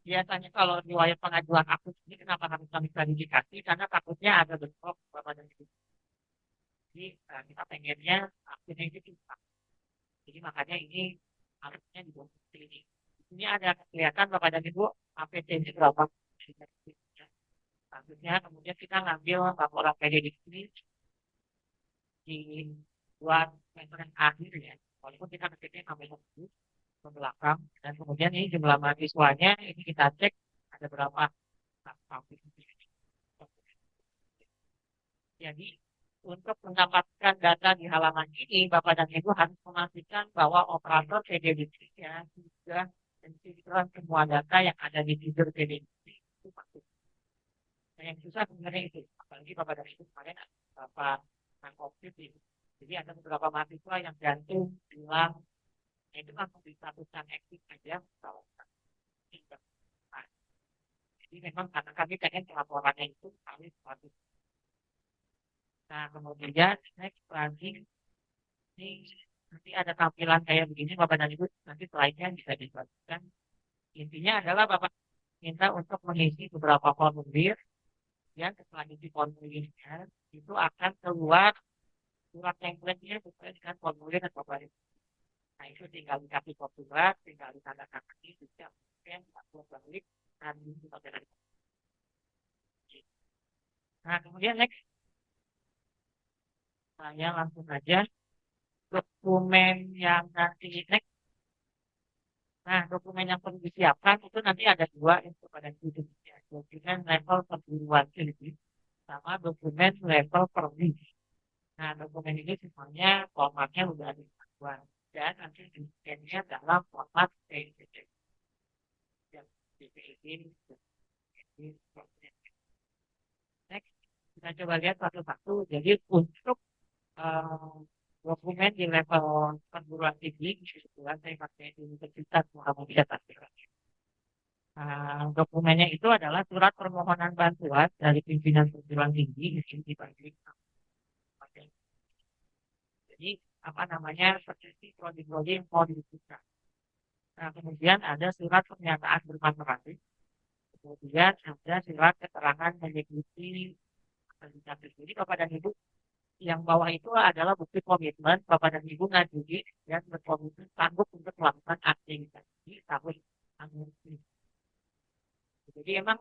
biasanya kalau riwayat pengajuan akun ini kenapa kami verifikasi karena takutnya ada bentrok Bapak dan Ibu. Jadi kita pengennya akhirnya itu cepat. Jadi makanya ini harusnya dibuat seperti ini. Ini ada kelihatan Bapak dan Ibu APT-nya berapa. Selanjutnya kemudian kita ngambil laporan PD di sini dibuat metode akhir ya. Walaupun kita ketiknya sampai ke belakang dan kemudian ini jumlah mahasiswanya ini kita cek ada berapa. Jadi untuk mendapatkan data di halaman ini, Bapak dan Ibu harus memastikan bahwa operator PDB-nya sudah mensinkron semua data yang ada di fitur PDB itu masuk. Nah, yang susah sebenarnya itu, apalagi Bapak dan Ibu kemarin Bapak COVID itu. Jadi ada beberapa mahasiswa yang gantung, bilang, itu kan statuskan aktif aja. Jadi memang karena kami pengen laporannya itu kami status. Nah, kemudian next lagi ini nanti ada tampilan kayak begini Bapak dan Ibu nanti slide-nya bisa dibuatkan. Intinya adalah Bapak minta untuk mengisi beberapa formulir ya setelah isi formulirnya itu akan keluar surat template-nya sesuai dengan formulir yang Bapak isi. Nah, itu tinggal dikasih surat, tinggal ditandatangani bisa mungkin buat balik dan itu pakai lagi. Nah, kemudian next saya langsung aja dokumen yang nanti next. Nah, dokumen yang perlu disiapkan itu nanti ada dua itu pada ya. Dokumen level perguruan tinggi sama dokumen level perwira. Nah, dokumen ini semuanya formatnya udah ada dua dan nanti disiapkannya dalam format PPT. Next, kita coba lihat satu-satu. Jadi untuk dokumen di level perguruan tinggi, kebetulan saya pakai Universitas Muhammadiyah Tasik. Dokumennya itu adalah surat permohonan bantuan dari pimpinan perguruan tinggi di Tasik. Jadi apa namanya seperti prodi-prodi yang mau dibuka. Nah, kemudian ada surat pernyataan bermanfaat. Kemudian ada surat keterangan mengikuti akreditasi. Jadi Bapak dan Ibu yang bawah itu adalah bukti komitmen Bapak dan Ibu ngajuin dan berkomitmen sanggup untuk melakukan akreditasi tahun ini. Jadi emang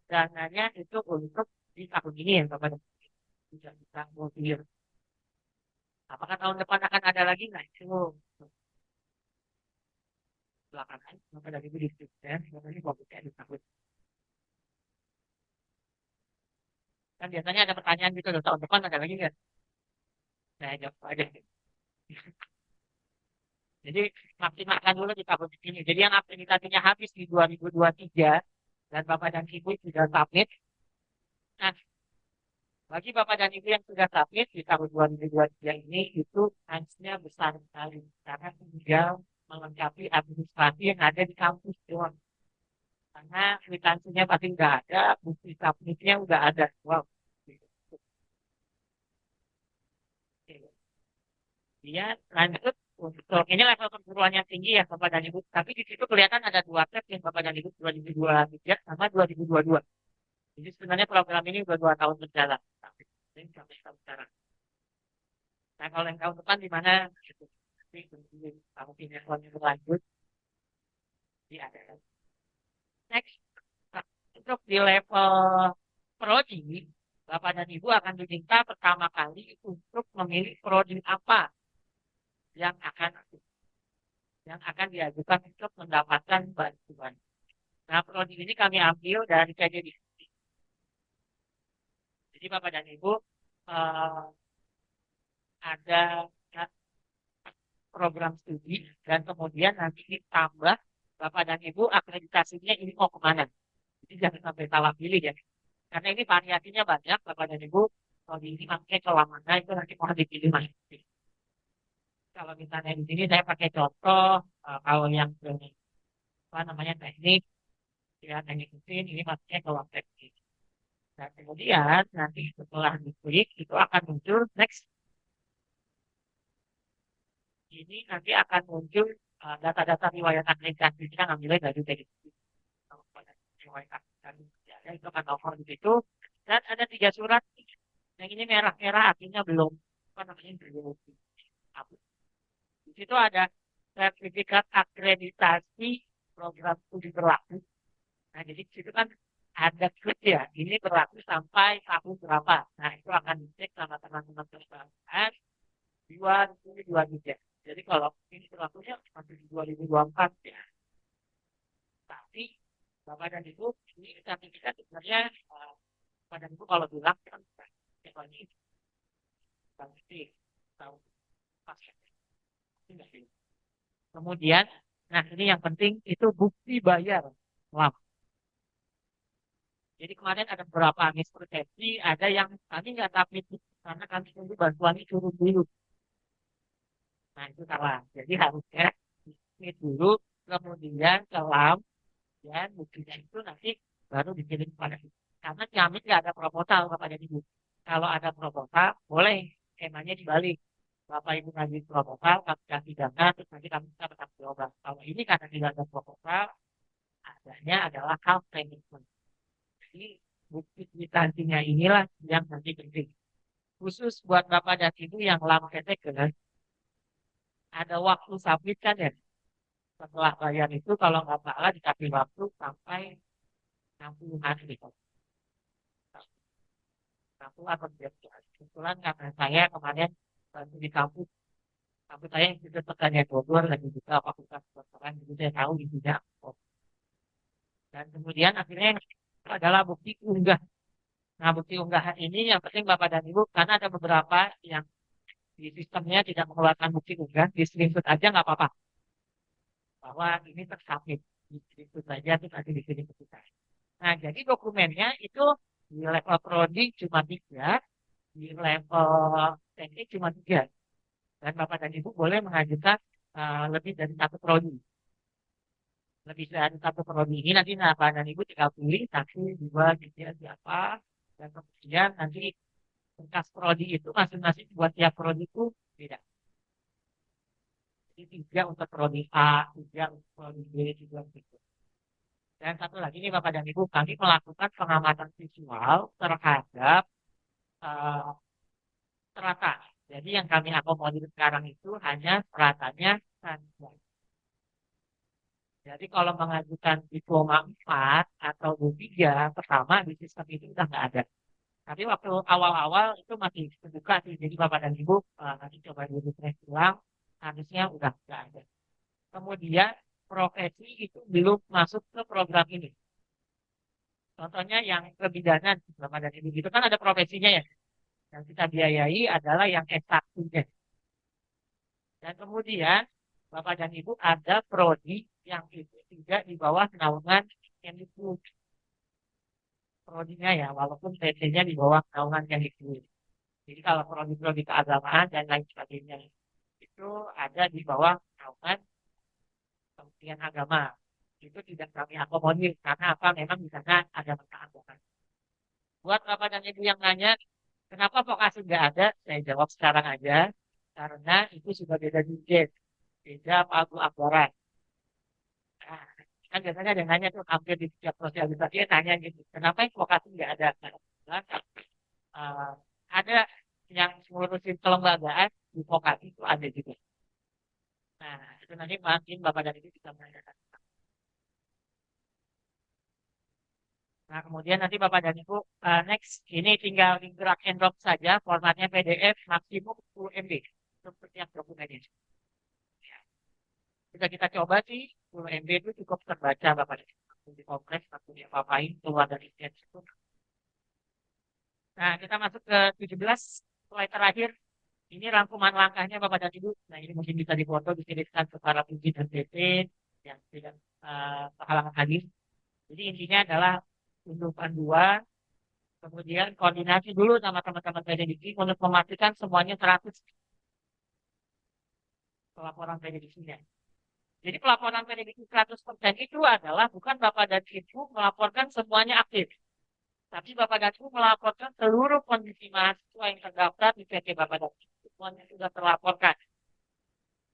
dananya itu untuk di tahun ini ya Bapak dan Ibu tidak bisa mobil. Apakah tahun depan akan ada lagi? Nah itu belakangan Bapak dan Ibu diskusikan sebenarnya fokusnya di tahun. Kan biasanya ada pertanyaan gitu loh, tahun depan ada lagi nggak? Saya jawab aja. Jadi maksimalkan dulu di tahun ini. Jadi yang akreditasinya habis di 2023 dan Bapak dan Ibu sudah submit. Nah, bagi Bapak dan Ibu yang sudah submit di tahun 2023 ini itu chance-nya besar sekali karena tinggal melengkapi administrasi yang ada di kampus doang. Karena kwitansinya pasti nggak ada, bukti submitnya udah ada. Wow. Dia lanjut untuk ini level perguruan yang tinggi ya Bapak dan Ibu. Tapi di situ kelihatan ada dua tab yang Bapak dan Ibu 2023 sama 2022. Jadi sebenarnya program ini udah 2 tahun berjalan. Tapi ini sampai sekarang. Nah kalau yang tahun depan di mana? Tapi tahun ini berlanjut. Jadi ada. Next, untuk di level prodi, Bapak dan Ibu akan diminta pertama kali untuk memilih prodi apa yang akan diajukan untuk mendapatkan bantuan. Nah, prodi ini kami ambil dari PDB. Jadi Bapak dan Ibu ada program studi dan kemudian nanti ditambah Bapak dan Ibu akreditasinya ini mau kemana. Jadi jangan sampai salah pilih ya. Karena ini variasinya banyak Bapak dan Ibu. Kalau ini pakai ke mana itu nanti mau dipilih masing-masing. Kalau misalnya di sini saya pakai contoh kalau yang apa namanya teknik ya teknik mesin ini masuknya ke ruang teknik. Nah kemudian nanti setelah diklik itu akan muncul next. Ini nanti akan muncul data-data riwayat akreditasi kita ngambilnya dari teknik. Riwayat akreditasi itu akan over di situ dan ada 3 surat Yang ini merah-merah artinya belum, apa namanya, belum dihapus. Di situ ada sertifikat akreditasi program studi berlaku. Nah, jadi di situ kan ada klik ya, ini berlaku sampai tahun berapa. Nah, itu akan dicek sama teman-teman perusahaan 2023. Jadi kalau ini berlakunya masih di 2024 ya. Tapi Bapak dan Ibu, ini sertifikat sebenarnya Bapak dan Ibu kalau bilang kan kalau ini pasti tahu pas. Kemudian, nah ini yang penting itu bukti bayar lama. Jadi kemarin ada beberapa mispersepsi, ada yang kami nggak submit karena kami tunggu bantuan itu dulu. Nah itu salah. Jadi harusnya submit dulu, kemudian kelam, dan buktinya itu nanti baru dikirim kepada kita. Karena kami nggak ada proposal kepada Ibu. Kalau ada proposal, boleh skemanya dibalik. Bapak Ibu ngasih proposal, kami kasih dana, terus nanti kami bisa bertanggung jawab. Kalau ini karena tidak ada proposal, adanya adalah half payment. Jadi bukti kwitansinya inilah yang nanti penting. Khusus buat Bapak dan Ibu yang lama keteker, ada waktu submit kan ya. Setelah bayar itu kalau nggak salah dikasih waktu sampai 60 hari. 60 atau 12. Kebetulan karena saya kemarin bantu di kampus saya yang juga tekannya Bogor dan juga fakultas kedokteran, jadi saya tahu isunya. Dan kemudian akhirnya yang adalah bukti unggah. Nah, bukti unggahan ini yang penting Bapak dan Ibu, karena ada beberapa yang di sistemnya tidak mengeluarkan bukti unggah, di screenshot aja nggak apa-apa. Bahwa ini tersubmit, di screenshot saja terus nanti dikirim ke kita. Nah, jadi dokumennya itu di level prodi cuma 3, di level teknik cuma 3. Dan Bapak dan Ibu boleh mengajukan lebih dari 1 prodi. Lebih dari 1 prodi ini nanti Bapak dan Ibu tinggal pilih 1, 2, 3, siapa. Dan kemudian nanti berkas prodi itu masing-masing buat tiap prodi itu beda. Jadi 3 untuk prodi A, 3 untuk prodi B, 3 gitu. Dan satu lagi nih Bapak dan Ibu, kami melakukan pengamatan visual terhadap strata. Jadi yang kami akomodir sekarang itu hanya stratanya saja. Jadi kalau mengajukan diploma 4 atau D3 pertama di sistem itu sudah nggak ada. Tapi waktu awal-awal itu masih terbuka sih. Jadi Bapak dan Ibu nanti coba di-refresh ulang, harusnya udah nggak ada. Kemudian profesi itu belum masuk ke program ini. Contohnya yang kebidanan, Bapak dan Ibu itu kan ada profesinya ya. Yang kita biayai adalah yang S1-nya. Dan kemudian Bapak dan Ibu ada prodi yang itu tidak di bawah naungan Kemdikbud. Prodinya ya, walaupun PT-nya di bawah naungan Kemdikbud. Jadi kalau prodi-prodi keagamaan dan lain sebagainya itu ada di bawah naungan Kementerian Agama. Itu tidak kami akomodir karena apa? Memang di sana ada masalah. Buat Bapak dan Ibu yang nanya, kenapa vokasi nggak ada? Saya jawab sekarang aja. Karena itu sudah beda dirjen, beda pagu anggaran. Nah, kan biasanya ada yang nanya tuh hampir di setiap sosialisasi nanya gitu, kenapa yang vokasi nggak ada? Nah, ada yang ngurusin kelembagaan di vokasi itu ada juga. Nah, itu nanti mungkin Bapak dan Ibu bisa menanyakan. Nah, kemudian nanti Bapak dan Ibu, next, ini tinggal di drag and drop saja, formatnya PDF maksimum 10 MB untuk setiap dokumennya. Jika kita coba sih, 10 MB itu cukup terbaca Bapak dan Ibu. Di kompres, waktu diapa-apain, keluar dari sketch itu. Nah, kita masuk ke 17, slide terakhir. Ini rangkuman langkahnya Bapak dan Ibu. Nah, ini mungkin bisa difoto, dikirimkan ke para pimpinan dan PT yang tidak kehalangan hadir. Jadi intinya adalah tuntutan 2, kemudian koordinasi dulu sama teman-teman PDDI untuk memastikan semuanya 100 pelaporan PDDI-nya. Jadi pelaporan PDDI 100% itu adalah bukan Bapak dan Ibu melaporkan semuanya aktif. Tapi Bapak dan Ibu melaporkan seluruh kondisi mahasiswa yang terdaftar di PT Bapak dan Ibu. Semuanya sudah terlaporkan.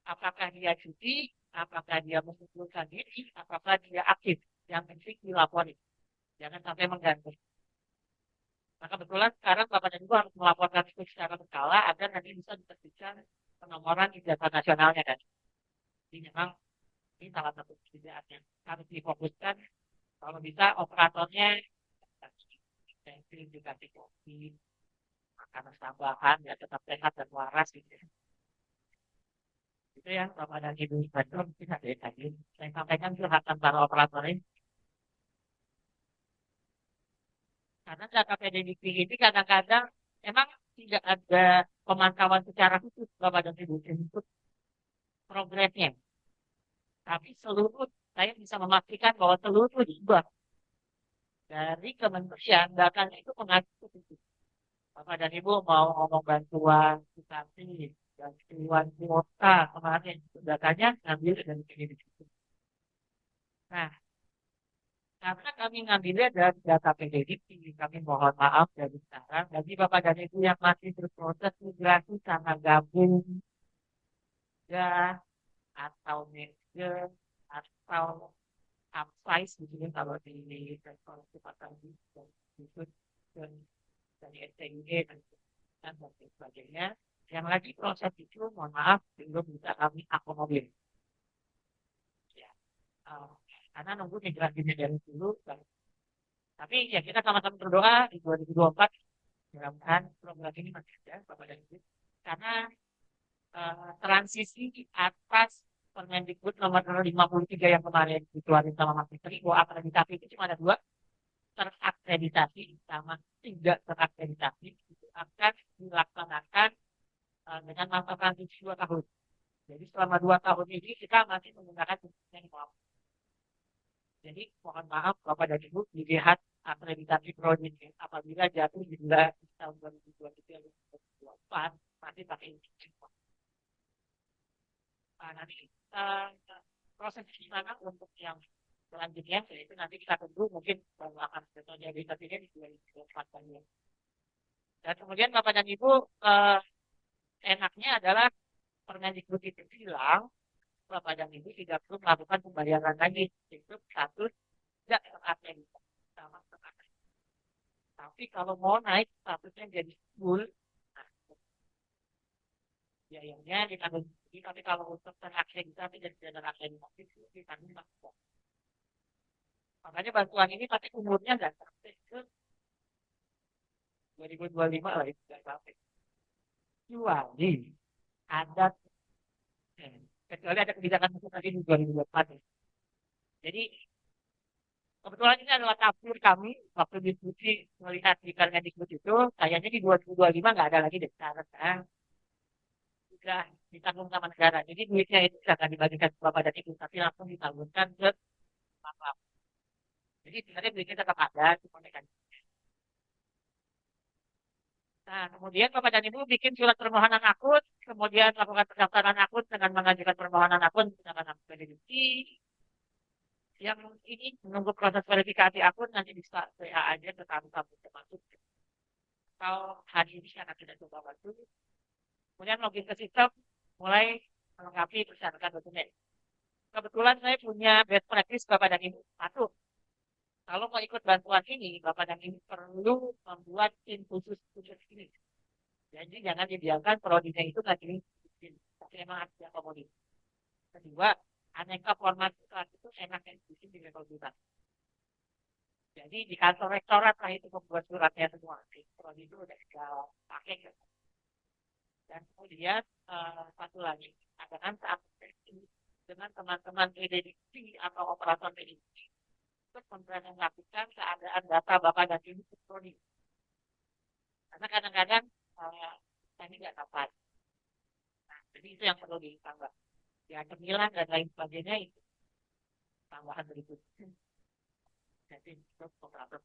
Apakah dia cuti, apakah dia mengumpulkan diri, apakah dia aktif. Yang penting dilaporin. Jangan sampai menggantung. Nah, kebetulan sekarang Bapak dan Ibu harus melaporkan itu secara berkala agar nanti bisa diterbitkan penomoran ijazah nasionalnya kan. Jadi memang ini salah satu pekerjaan yang harus difokuskan. Kalau bisa operatornya dikasih kopi, makanan tambahan ya tetap sehat dan waras gitu ya. Itu ya Bapak dan Ibu Inspektur mungkin ada yang tadi saya sampaikan curhatan para operator ini. Karena data PDDP ini kadang-kadang emang tidak ada pemantauan secara khusus Bapak dan Ibu untuk progresnya. Tapi seluruh, saya bisa memastikan bahwa seluruh juga dari kementerian datanya itu mengacu ke situ. Bapak dan Ibu mau ngomong bantuan, subsidi, bantuan kuota kemarin, datanya ngambil dari sini. Nah, karena kami ngambilnya dari data PDDP, kami mohon maaf dari sekarang. Bagi Bapak dan Ibu yang masih berproses migrasi sama gabung, ya, atau merger, atau upsize, begini kalau di sektor kesempatan itu dari STIG dan sebagainya. Yang lagi proses itu, mohon maaf, belum bisa kami akomodir. Ya, karena nunggu migrasinya dari dulu. Tapi ya kita sama-sama berdoa di 2024 mudah-mudahan program ini masih ada Bapak dan Ibu. Karena transisi atas Permendikbud nomor 53 yang kemarin dikeluarkan sama Mas Menteri bahwa akreditasi itu cuma ada dua, terakreditasi sama tidak terakreditasi itu akan dilaksanakan dengan masa transisi 2 tahun. Jadi selama 2 tahun ini kita masih menggunakan sistem yang lama. Jadi mohon maaf Bapak dan Ibu dilihat akreditasi proyek apabila jatuh di bulan tahun 2023-2024 masih pakai ini. Nanti proses gimana untuk yang selanjutnya yaitu nanti kita tunggu mungkin baru akan terjadi tapi di 2024 kali. Dan kemudian Bapak dan Ibu enaknya adalah Permendikbud itu bilang Bapak dan Ibu tidak perlu melakukan pembayaran lagi itu status tidak terakreditasi sama sekali. Tapi kalau mau naik statusnya jadi full, nah, biayanya ditanggung. Tapi kalau untuk terakreditasi dan tidak terakreditasi itu ditanggung langsung. Makanya bantuan ini tapi umurnya nggak sampai ke 2025 lah itu nggak sampai. Kecuali ada kecuali ada kebijakan khusus tadi di 2024. Jadi kebetulan ini adalah tafsir kami waktu diskusi melihat di Permendikbud itu kayaknya di 2025 nggak ada lagi deh karena sudah ditanggung sama negara. Jadi duitnya itu akan dibagikan ke Bapak dan Ibu tapi langsung ditanggungkan ke Bapak. Jadi sebenarnya duitnya tetap ada, cuma mekanisme. Nah, kemudian Bapak dan Ibu bikin surat permohonan akun, kemudian lakukan pendaftaran akun dengan mengajukan permohonan akun dengan akun PDDP. Yang ini menunggu proses verifikasi akun nanti bisa WA aja ke kami termasuk. Atau hari ini akan tidak coba bantu. Kemudian login ke sistem, mulai melengkapi persyaratan dokumen. Kebetulan saya punya best practice Bapak dan Ibu. Satu, kalau mau ikut bantuan ini, Bapak dan Ibu perlu membuat tim khusus ini. Jadi jangan dibiarkan prodinya itu nggak dibikin, tapi memang harus diakomodir. Kedua, aneka format kelas itu enaknya dibikin di level kita. Jadi di kantor rektorat lah itu membuat suratnya semua. Prodi itu udah kita pakai. Dan kemudian satu lagi, adakan saat dengan teman-teman PDDP atau operator PDDP untuk memperhatikan keadaan data Bapak dan Ibu prodi. Karena kadang-kadang kami nggak dapat. Nah, jadi itu yang perlu ditambah. Ya, cemilan dan lain sebagainya itu tambahan berikutnya. Jadi untuk operator.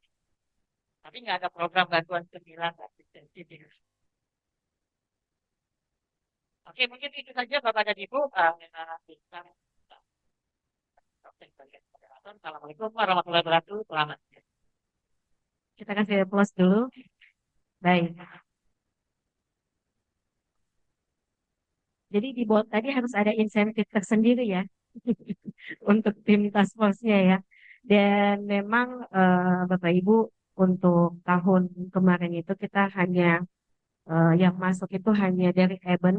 Tapi nggak ada program bantuan cemilan asistensi. Oke, mungkin itu saja Bapak dan Ibu. Assalamualaikum warahmatullahi wabarakatuh. Selamat. Kita kasih applause dulu. Baik. Jadi di bawah tadi harus ada insentif tersendiri ya untuk tim task force-nya ya. Dan memang Bapak Ibu untuk tahun kemarin itu kita hanya yang masuk itu hanya dari EBEN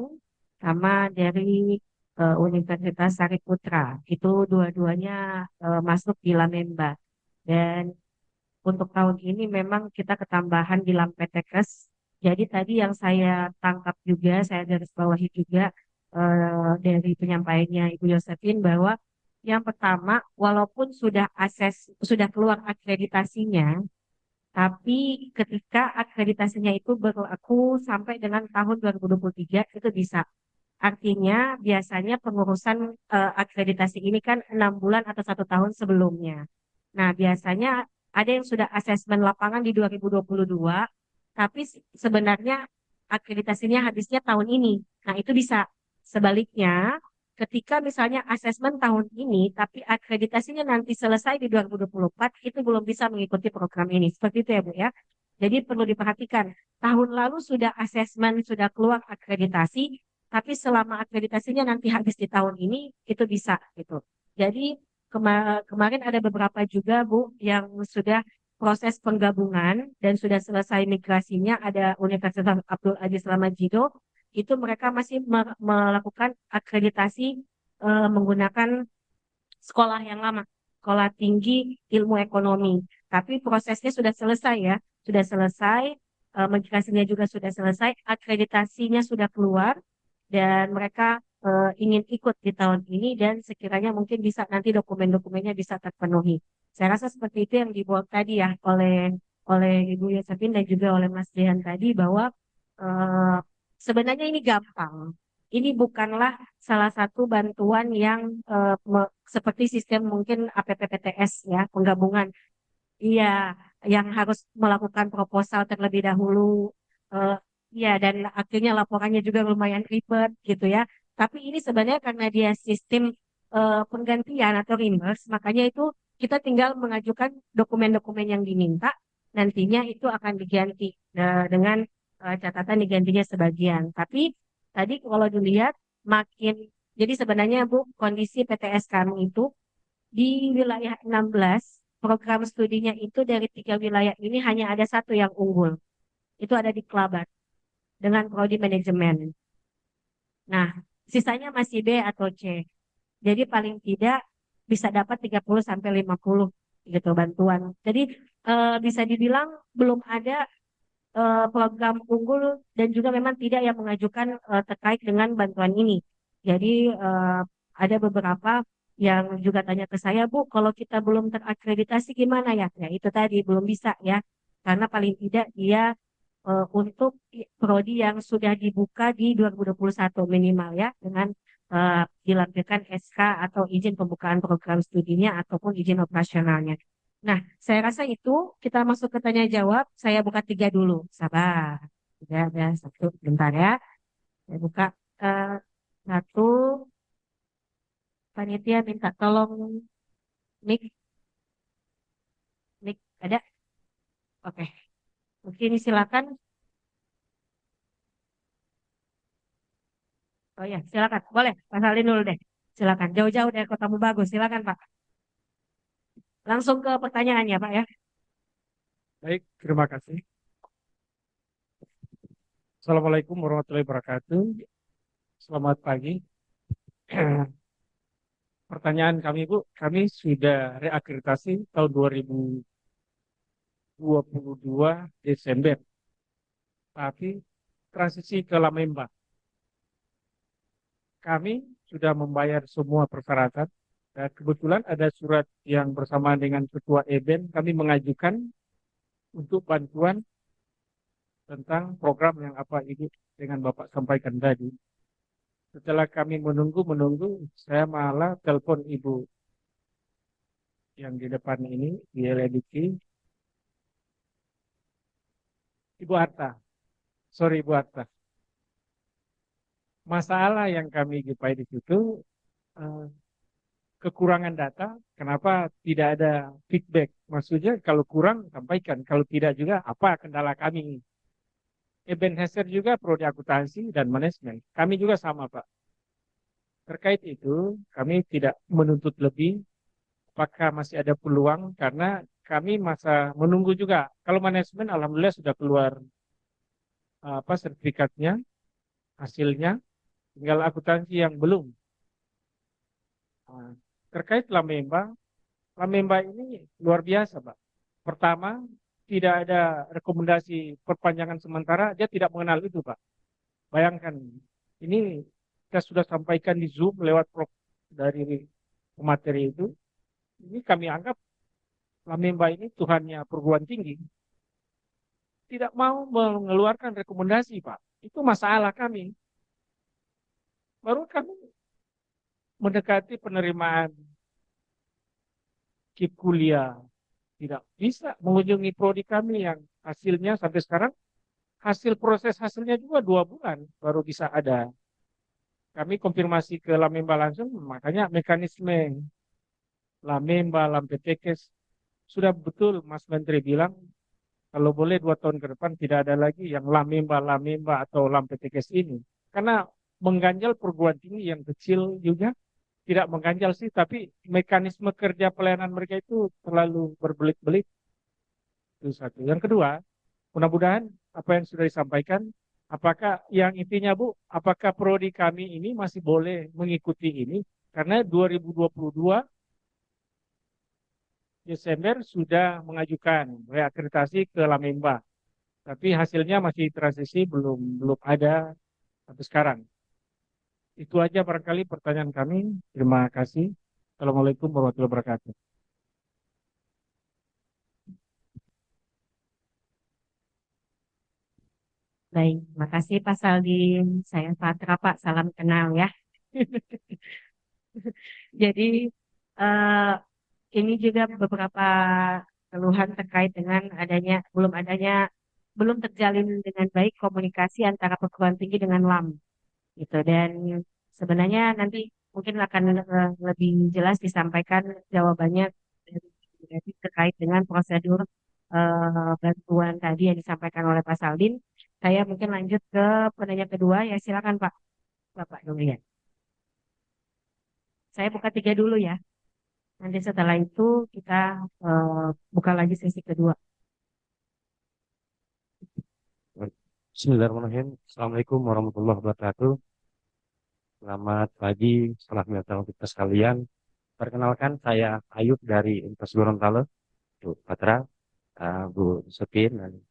sama dari Universitas Sariputra. Itu dua-duanya masuk di Lamemba. Dan untuk tahun ini memang kita ketambahan di Lampetekes. Jadi tadi yang saya tangkap juga, saya garis bawahi juga dari penyampaiannya Ibu Yosefin bahwa yang pertama, walaupun sudah keluar akreditasinya, tapi ketika akreditasinya itu berlaku sampai dengan tahun 2023 itu bisa. Artinya biasanya pengurusan akreditasi ini kan 6 bulan atau 1 tahun sebelumnya. Nah biasanya ada yang sudah asesmen lapangan di 2022, tapi sebenarnya akreditasinya habisnya tahun ini. Nah itu bisa. Sebaliknya, ketika misalnya asesmen tahun ini, tapi akreditasinya nanti selesai di 2024, itu belum bisa mengikuti program ini. Seperti itu ya Bu ya. Jadi perlu diperhatikan, tahun lalu sudah asesmen, sudah keluar akreditasi, tapi selama akreditasinya nanti habis di tahun ini, itu bisa gitu. Jadi kemarin ada beberapa juga Bu yang sudah proses penggabungan dan sudah selesai migrasinya, ada Universitas Abdul Aziz Lamajido, itu mereka masih melakukan akreditasi menggunakan sekolah yang lama, sekolah tinggi ilmu ekonomi. Tapi prosesnya sudah selesai ya, sudah selesai, migrasinya juga sudah selesai, akreditasinya sudah keluar, dan mereka ingin ikut di tahun ini dan sekiranya mungkin bisa nanti dokumen-dokumennya bisa terpenuhi. Saya rasa seperti itu yang dibuat tadi ya oleh Ibu Yosefin dan juga oleh Mas Dehan tadi bahwa sebenarnya ini gampang. Ini bukanlah salah satu bantuan yang seperti sistem mungkin APPPTS ya, penggabungan. Iya, yang harus melakukan proposal terlebih dahulu. Iya, dan akhirnya laporannya juga lumayan ribet gitu ya. Tapi ini sebenarnya karena dia sistem penggantian atau reimburse, makanya itu kita tinggal mengajukan dokumen-dokumen yang diminta, nantinya itu akan diganti dengan catatan digantinya sebagian. Tapi tadi kalau dilihat jadi sebenarnya Bu, kondisi PTS kami itu di wilayah 16, program studinya itu dari 3 wilayah ini hanya ada satu yang unggul. Itu ada di Kelabat dengan prodi manajemen. Nah, sisanya masih B atau C. Jadi paling tidak bisa dapat 30 sampai 50 gitu bantuan. Jadi bisa dibilang belum ada program unggul dan juga memang tidak yang mengajukan terkait dengan bantuan ini. Jadi ada beberapa yang juga tanya ke saya, Bu, kalau kita belum terakreditasi gimana ya? Ya itu tadi belum bisa ya, karena paling tidak dia untuk prodi yang sudah dibuka di 2021 minimal ya, dengan dilampirkan SK atau izin pembukaan program studinya ataupun izin operasionalnya. Nah, saya rasa itu kita masuk ke tanya jawab. Saya buka 3 dulu, sabar. Sudah ada 1, bentar ya. Saya buka 1. Panitia minta tolong mic ada? Oke. Mungkin silakan. Oh ya, silakan. Boleh, Pak Salin dulu deh. Silakan. Jauh-jauh dari Kotamu Bagus. Silakan, Pak. Langsung ke pertanyaannya, Pak ya. Baik, terima kasih. Assalamualaikum warahmatullahi wabarakatuh. Selamat pagi. Pertanyaan kami, Bu, kami sudah reakreditasi tahun 2022 Desember, tapi transisi ke Lamemba. Kami sudah membayar semua persyaratan, dan kebetulan ada surat yang bersamaan dengan Ketua EBEN, kami mengajukan untuk bantuan tentang program yang apa ini dengan Bapak sampaikan tadi. Setelah kami menunggu, saya malah telepon Ibu yang di depan ini, di LDK. Ibu Arta, sorry Ibu Arta. Masalah yang kami jumpai di situ, kekurangan data, kenapa tidak ada feedback? Maksudnya kalau kurang, sampaikan. Kalau tidak juga, apa kendala kami? Ebenezer juga prodi akuntansi dan manajemen. Kami juga sama, Pak. Terkait itu, kami tidak menuntut lebih. Apakah masih ada peluang? Karena kami masa menunggu juga. Kalau manajemen alhamdulillah sudah keluar sertifikatnya, hasilnya, tinggal akuntansi yang belum. Nah, terkait Lamemba ini luar biasa, Pak. Pertama, tidak ada rekomendasi perpanjangan sementara, dia tidak mengenal itu, Pak. Bayangkan, ini kita sudah sampaikan di Zoom lewat dari pemateri itu. Ini kami anggap Lamemba ini Tuhannya perguruan tinggi. Tidak mau mengeluarkan rekomendasi, Pak. Itu masalah kami. Baru kami mendekati penerimaan KIP kuliah. Tidak bisa mengunjungi prodi kami yang hasilnya sampai sekarang, proses hasilnya juga 2 bulan baru bisa ada. Kami konfirmasi ke Lamemba langsung, makanya mekanisme Lamemba, Lampetekes, sudah betul Mas Menteri bilang, kalau boleh 2 tahun ke depan tidak ada lagi yang Lamemba atau Lampetekes ini. Karena mengganjal perguruan tinggi yang kecil juga, tidak mengganjal sih, tapi mekanisme kerja pelayanan mereka itu terlalu berbelit-belit. Itu satu. Yang kedua, mudah-mudahan apa yang sudah disampaikan, apakah yang intinya Bu, apakah prodi kami ini masih boleh mengikuti ini? Karena 2022 Desember sudah mengajukan reakreditasi ke Lamemba. Tapi hasilnya masih transisi, belum ada sampai sekarang. Itu aja barangkali pertanyaan kami. Terima kasih. Assalamualaikum warahmatullahi wabarakatuh. Baik, makasih Pak Saldin. Saya Fatra Pak, salam kenal ya. Jadi eh, ini juga beberapa keluhan terkait dengan belum terjalin dengan baik komunikasi antara perguruan tinggi dengan LAM gitu. Dan sebenarnya nanti mungkin akan lebih jelas disampaikan jawabannya terkait dengan prosedur bantuan tadi yang disampaikan oleh Pak Saldin. Saya mungkin lanjut ke penanya kedua, ya silakan Pak, Bapak dulu ya. Saya buka 3 dulu ya. Nanti setelah itu kita buka lagi sesi kedua. Bismillahirrahmanirrahim. Assalamualaikum warahmatullahi wabarakatuh. Selamat pagi, selamat datang kita sekalian. Perkenalkan, saya Ayub dari Universitas Gorontalo, Bu Patra, Bu Sepin, dan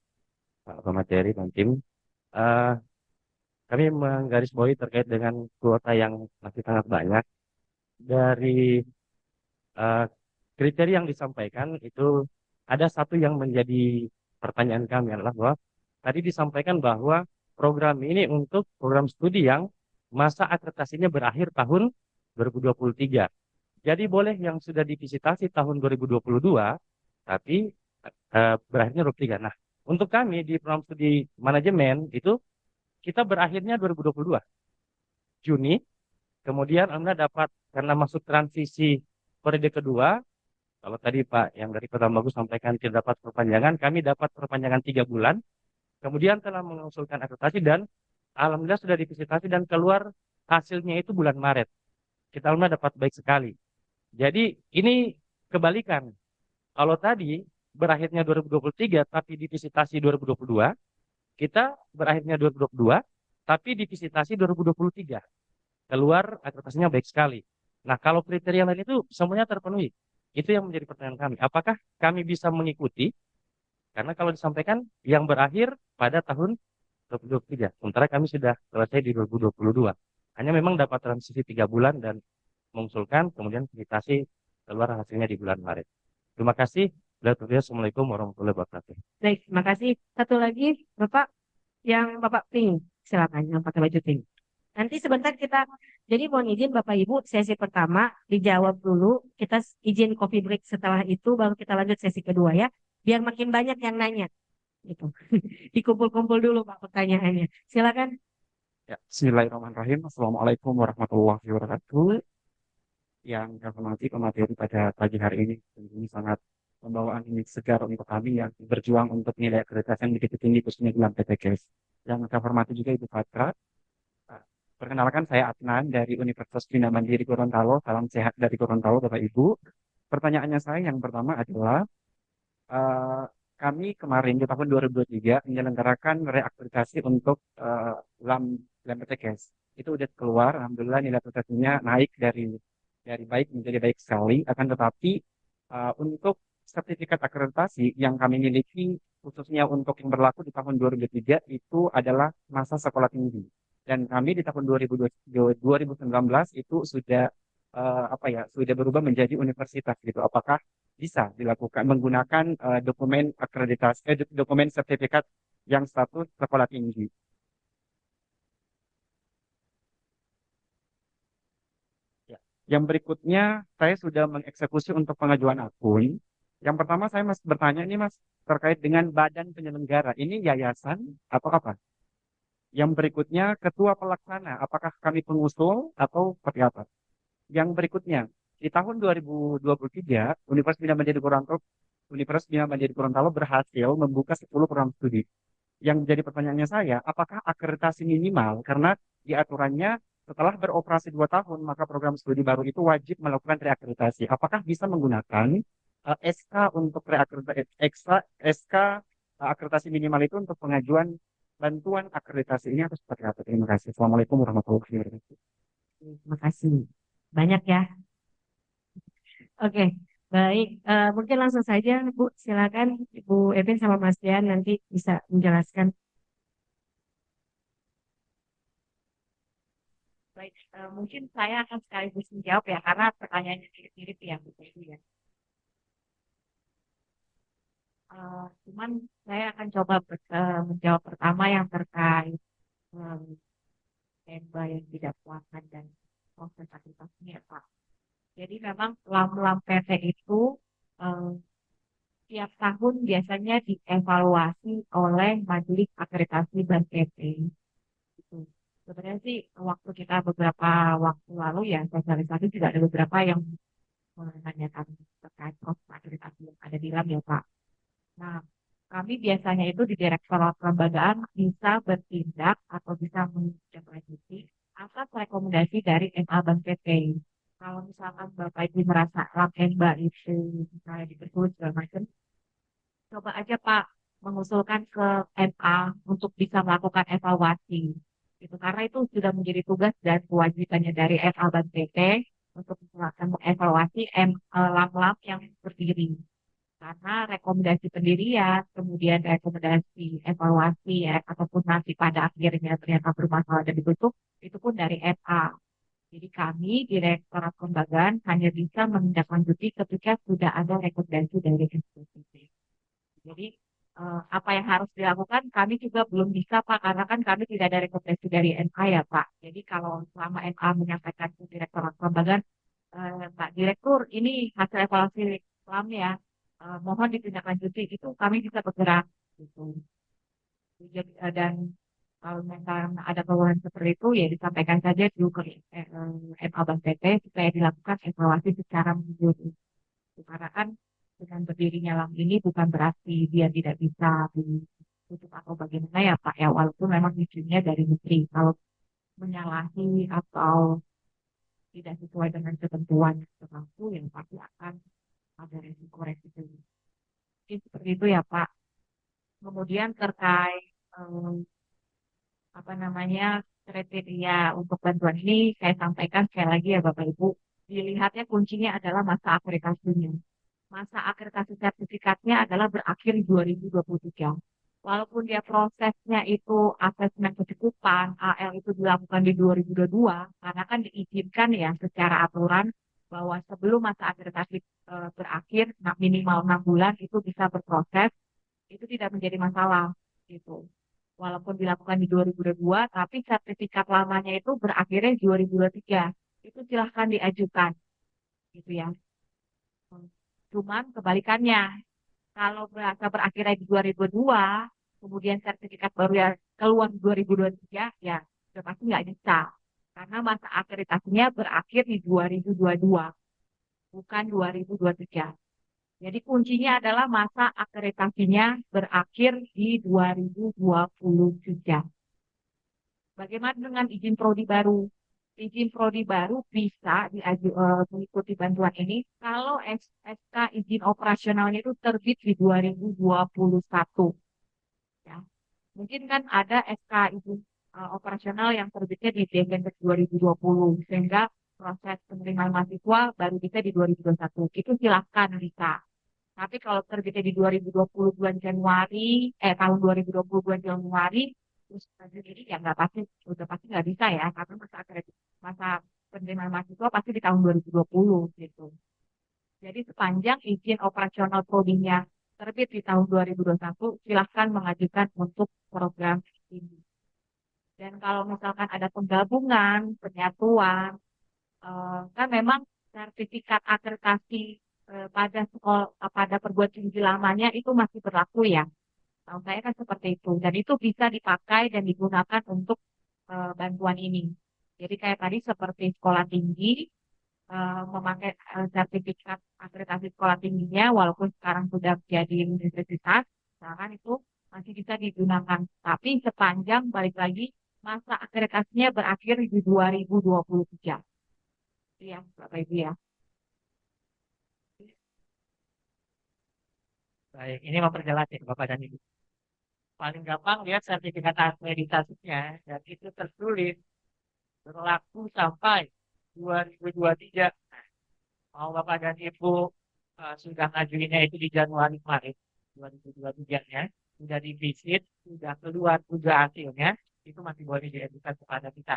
Pak Pemateri dan tim. Kami menggarisbawahi terkait dengan kuota yang masih sangat banyak. Dari kriteria yang disampaikan itu ada satu yang menjadi pertanyaan kami adalah bahwa tadi disampaikan bahwa program ini untuk program studi yang masa akreditasinya berakhir tahun 2023. Jadi boleh yang sudah divisitasi tahun 2022, tapi berakhirnya 2023. Nah, untuk kami di program studi manajemen itu kita berakhirnya 2022 Juni. Kemudian Anda dapat karena masuk transisi periode kedua. Kalau tadi Pak yang dari Kota Bagus sampaikan tidak dapat perpanjangan, kami dapat perpanjangan 3 bulan. Kemudian telah mengusulkan akreditasi dan alhamdulillah sudah divisitasi dan keluar hasilnya itu bulan Maret. Kita alhamdulillah dapat baik sekali. Jadi ini kebalikan. Kalau tadi berakhirnya 2023 tapi divisitasi 2022, kita berakhirnya 2022 tapi divisitasi 2023. Keluar akreditasinya baik sekali. Nah, kalau kriteria lain itu semuanya terpenuhi. Itu yang menjadi pertanyaan kami. Apakah kami bisa mengikuti? Karena kalau disampaikan yang berakhir pada tahun 2023. Sementara kami sudah selesai di 2022. Hanya memang dapat transisi 3 bulan dan mengusulkan, kemudian visitasi keluar hasilnya di bulan Maret. Terima kasih. Assalamualaikum warahmatullahi wabarakatuh. Baik, terima kasih. Satu lagi, Bapak, yang Bapak pink. Silakan, yang pakai baju pink. Nanti sebentar jadi mohon izin Bapak Ibu, sesi pertama dijawab dulu, kita izin coffee break setelah itu, baru kita lanjut sesi kedua ya, biar makin banyak yang nanya. Gitu. Dikumpul-kumpul dulu Pak pertanyaannya. Silakan. Ya, Bismillahirrahmanirrahim. Assalamualaikum warahmatullahi wabarakatuh. Yang kami hormati pemateri pada pagi hari ini, tentunya sangat pembawaan ini segar untuk kami yang berjuang untuk nilai akreditasi yang begitu tinggi khususnya dalam PTKS. Yang kami hormati juga Ibu Fatra. Perkenalkan, saya Adnan dari Universitas Bina Mandiri Gorontalo. Salam sehat dari Gorontalo, Bapak Ibu. Pertanyaannya saya yang pertama adalah, eh, kami kemarin di tahun 2023 menyelenggarakan reakreditasi untuk LAM PTKes. Itu udah keluar, alhamdulillah nilai prestasinya naik dari baik menjadi baik sekali. Akan tetapi untuk sertifikat akreditasi yang kami miliki khususnya untuk yang berlaku di tahun 2003 itu adalah masa sekolah tinggi. Dan kami di tahun 2019 itu sudah sudah berubah menjadi universitas gitu. Apakah bisa dilakukan menggunakan dokumen akreditasi, dokumen sertifikat yang status sekolah tinggi? Ya. Yang berikutnya, saya sudah mengeksekusi untuk pengajuan akun. Yang pertama saya masih bertanya ini Mas, terkait dengan badan penyelenggara. Ini yayasan atau apa? Yang berikutnya, ketua pelaksana. Apakah kami pengusul atau seperti apa? Yang berikutnya, di tahun 2023, Universitas Bina Mandiri Gorontalo berhasil membuka 10 program studi. Yang menjadi pertanyaannya saya, apakah akreditasi minimal? Karena di aturannya setelah beroperasi 2 tahun, maka program studi baru itu wajib melakukan reakreditasi. Apakah bisa menggunakan SK untuk SK akreditasi minimal itu untuk pengajuan bantuan akreditasi ini atau seperti apa? Terima kasih. Assalamualaikum warahmatullahi wabarakatuh. Terima kasih. Banyak ya. Oke, baik. Mungkin langsung saja, Bu. Silakan Ibu Evin sama Mas Dian nanti bisa menjelaskan. Baik, mungkin saya akan sekaligus menjawab ya, karena pertanyaannya mirip-mirip ya, Bu Ibu ya. Cuman saya akan coba menjawab pertama yang terkait tembak yang tidak puasan dan proses akreditasinya ya, Pak. Jadi memang LAM PT itu tiap tahun biasanya dievaluasi oleh Majelis Akreditasi Bank PT. Gitu. Sebenarnya sih waktu kita beberapa waktu lalu ya sosialisasi juga ada beberapa yang menanyakan terkait proses akreditasi yang ada di LAM ya Pak. Nah, kami biasanya itu di Direktorat Kelembagaan bisa bertindak atau bisa menindaklanjuti atas rekomendasi dari MA Bank PT. Kalau misalkan Bapak Ibu merasa LAM MBA itu misalnya dipersulit segala macam, coba aja Pak mengusulkan ke MA untuk bisa melakukan evaluasi. Itu karena itu sudah menjadi tugas dan kewajibannya dari MA Bank PT untuk melakukan evaluasi LAM-LAM yang berdiri. Karena rekomendasi pendirian, kemudian rekomendasi evaluasi ya, ataupun nanti pada akhirnya ternyata bermasalah dan ditutup, itu pun dari MA. Jadi kami Direktorat Kelembagaan hanya bisa menindaklanjuti ketika sudah ada rekomendasi dari SPPT. Jadi apa yang harus dilakukan kami juga belum bisa Pak, karena kan kami tidak ada rekomendasi dari MA ya Pak. Jadi kalau selama MA menyampaikan ke Direktorat Kelembagaan, Pak Direktur ini hasil evaluasi LAM ya, mohon ditindaklanjuti, itu kami bisa bergerak gitu. Jadi, dan kalau misalkan ada keluhan seperti itu ya disampaikan saja dulu ke MA Bank PT supaya dilakukan evaluasi secara menyeluruh. Karena kan dengan berdirinya LAM ini bukan berarti dia tidak bisa ditutup atau bagaimana ya Pak ya, walaupun memang izinnya dari menteri. Kalau menyalahi atau tidak sesuai dengan ketentuan tertentu yang pasti akan ada resiko-resiko. Mungkin seperti itu ya Pak. Kemudian terkait kriteria untuk bantuan ini saya sampaikan sekali lagi ya Bapak Ibu, dilihatnya kuncinya adalah masa akreditasinya. Masa akreditasi sertifikatnya adalah berakhir 2023. Walaupun dia prosesnya itu asesmen kecukupan, AL itu dilakukan di 2022, karena kan diizinkan ya secara aturan bahwa sebelum masa akreditasi berakhir minimal 6 bulan itu bisa berproses, itu tidak menjadi masalah gitu. Walaupun dilakukan di 2022, tapi sertifikat lamanya itu berakhirnya 2023. Itu silahkan diajukan gitu ya. Cuman kebalikannya, kalau merasa berakhirnya di 2022, kemudian sertifikat baru yang keluar di 2023, ya sudah pasti nggak bisa. Karena masa akreditasinya berakhir di 2022, bukan 2023. Jadi kuncinya adalah masa akreditasinya berakhir di 2023. Bagaimana dengan izin prodi baru? izin prodi baru bisa mengikuti bantuan ini kalau SK izin operasionalnya itu terbit di 2021. Ya. Mungkin kan ada SK izin operasional yang terbitnya di Desember 2020 sehingga proses penerimaan mahasiswa baru bisa di 2021. Itu silahkan bisa. Tapi kalau terbitnya di 2020 bulan Januari, tahun 2020 bulan Januari, terus lanjut ini ya nggak pasti, udah pasti nggak bisa ya, karena masa penerimaan mahasiswa pasti di tahun 2020 gitu. Jadi sepanjang izin operasional prodinya terbit di tahun 2021, silahkan mengajukan untuk program ini. Dan kalau misalkan ada penggabungan, penyatuan, kan memang sertifikat akreditasi pada sekolah, pada perguruan tinggi lamanya itu masih berlaku ya. Tahu saya kan seperti itu. Dan itu bisa dipakai dan digunakan untuk bantuan ini. Jadi kayak tadi seperti sekolah tinggi, memakai sertifikat akreditasi sekolah tingginya, walaupun sekarang sudah jadi universitas, misalkan itu masih bisa digunakan. Tapi sepanjang balik lagi masa akreditasinya berakhir di 2023. Iya, Bapak Ibu ya. Baik, ini memperjelas ya Bapak dan Ibu. Paling gampang lihat sertifikat akreditasinya dan itu tertulis berlaku sampai 2023. Mau Bapak dan Ibu sudah ngajuinnya itu di Januari kemarin 2023-nya, sudah divisit, sudah keluar juga hasilnya, itu masih boleh diajukan kepada kita.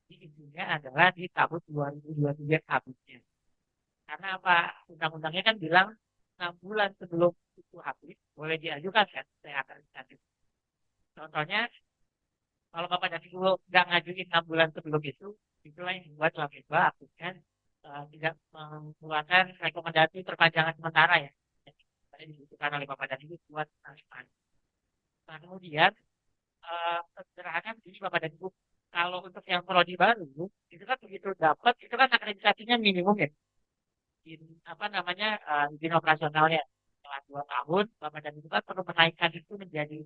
Jadi intinya adalah di tahun 2023 habisnya. Karena apa? Undang-undangnya kan bilang 6 bulan sebelum itu habis boleh diajukan kan? Saya akan lanjut. Contohnya, kalau Bapak dan Ibu nggak ngajuin 6 bulan sebelum itu, itulah yang membuat Labeba akhirnya tidak mengeluarkan rekomendasi perpanjangan sementara ya. Jadi, saya dibutuhkan oleh Bapak dan Ibu buat penerimaan. Nah, kemudian sederhana begini Bapak dan Ibu, kalau untuk yang prodi baru itu kan begitu dapat itu kan akreditasinya minimum ya, apa namanya izin operasionalnya setelah 2 tahun Bapak dan Ibu kan perlu menaikkan itu menjadi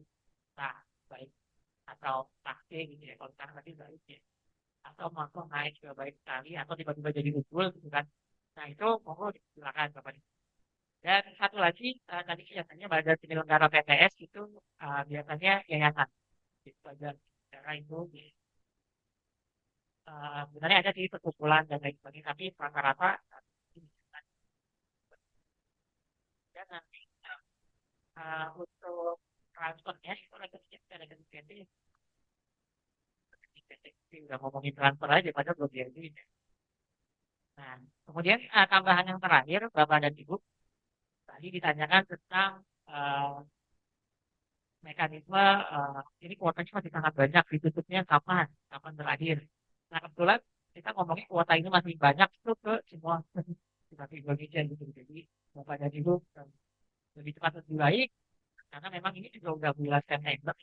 baik atau taksi gitu ya, kalau sekarang tadi baik ya, atau langsung naik ke baik sekali atau tiba-tiba jadi unggul gitu kan. Nah itu monggo silakan Bapak. Dan satu lagi tadi biasanya badan penyelenggara PTS itu biasanya yayasan gitu aja. Cara itu sebenarnya ada di perkumpulan dan lain sebagainya, tapi rata-rata dan nanti untuk transfernya itu ada kegiatan udah ngomongin transfer aja pada belum diajuin. Nah, kemudian tambahan yang terakhir Bapak dan Ibu tadi ditanyakan tentang mekanisme ini kuotanya masih sangat banyak, ditutupnya kapan berakhir. Nah kebetulan kita ngomongin kuota ini masih banyak itu ke semua di Indonesia gitu. Jadi Bapak dan Ibu lebih cepat lebih baik karena memang ini juga udah bulan September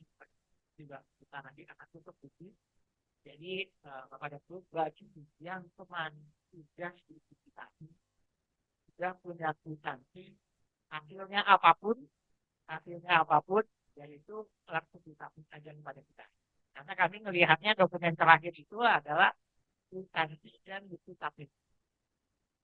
juga kita nanti akan tutup gitu. Jadi Bapak dan Ibu bagi yang teman sudah disertifikasi, sudah punya kwitansi, hasilnya apapun, yaitu langsung disambung saja kepada kita. Karena kami melihatnya dokumen terakhir itu adalah kwitansi dan bukti tampil.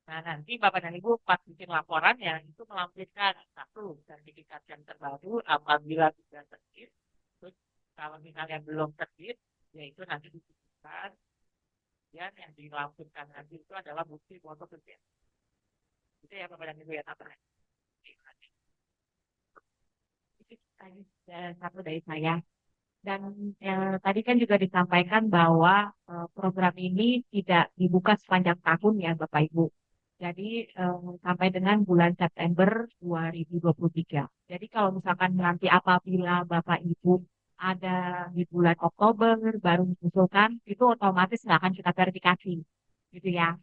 Nah nanti Bapak dan Ibu pas bikin laporannya itu melampirkan satu sertifikat yang terbaru apabila sudah terbit. Terus kalau misalnya belum terbit, yaitu nanti disebutkan. Dan yang dilampirkan nanti itu adalah bukti foto kerja. Itu ya Bapak dan Ibu ya tambahan. Satu dari saya. Dan tadi kan juga disampaikan bahwa program ini tidak dibuka sepanjang tahun ya Bapak Ibu. Jadi sampai dengan bulan September 2023. Jadi kalau misalkan nanti apabila Bapak Ibu ada di bulan Oktober baru mengusulkan, itu otomatis nggak akan kita verifikasi. Gitu ya.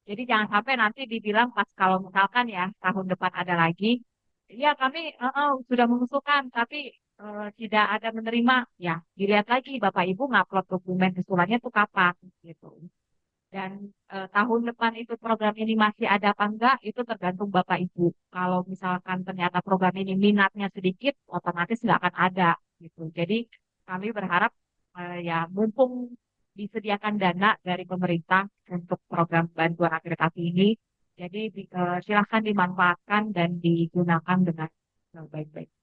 Jadi jangan sampai nanti dibilang pas kalau misalkan ya tahun depan ada lagi, iya kami sudah mengusulkan tapi tidak ada menerima, ya dilihat lagi Bapak Ibu ngupload dokumen usulannya itu kapan gitu. Dan tahun depan itu program ini masih ada apa enggak itu tergantung Bapak Ibu. Kalau misalkan ternyata program ini minatnya sedikit, otomatis nggak akan ada gitu. Jadi kami berharap ya mumpung disediakan dana dari pemerintah untuk program bantuan akreditasi ini. Jadi silahkan dimanfaatkan dan digunakan dengan baik-baik.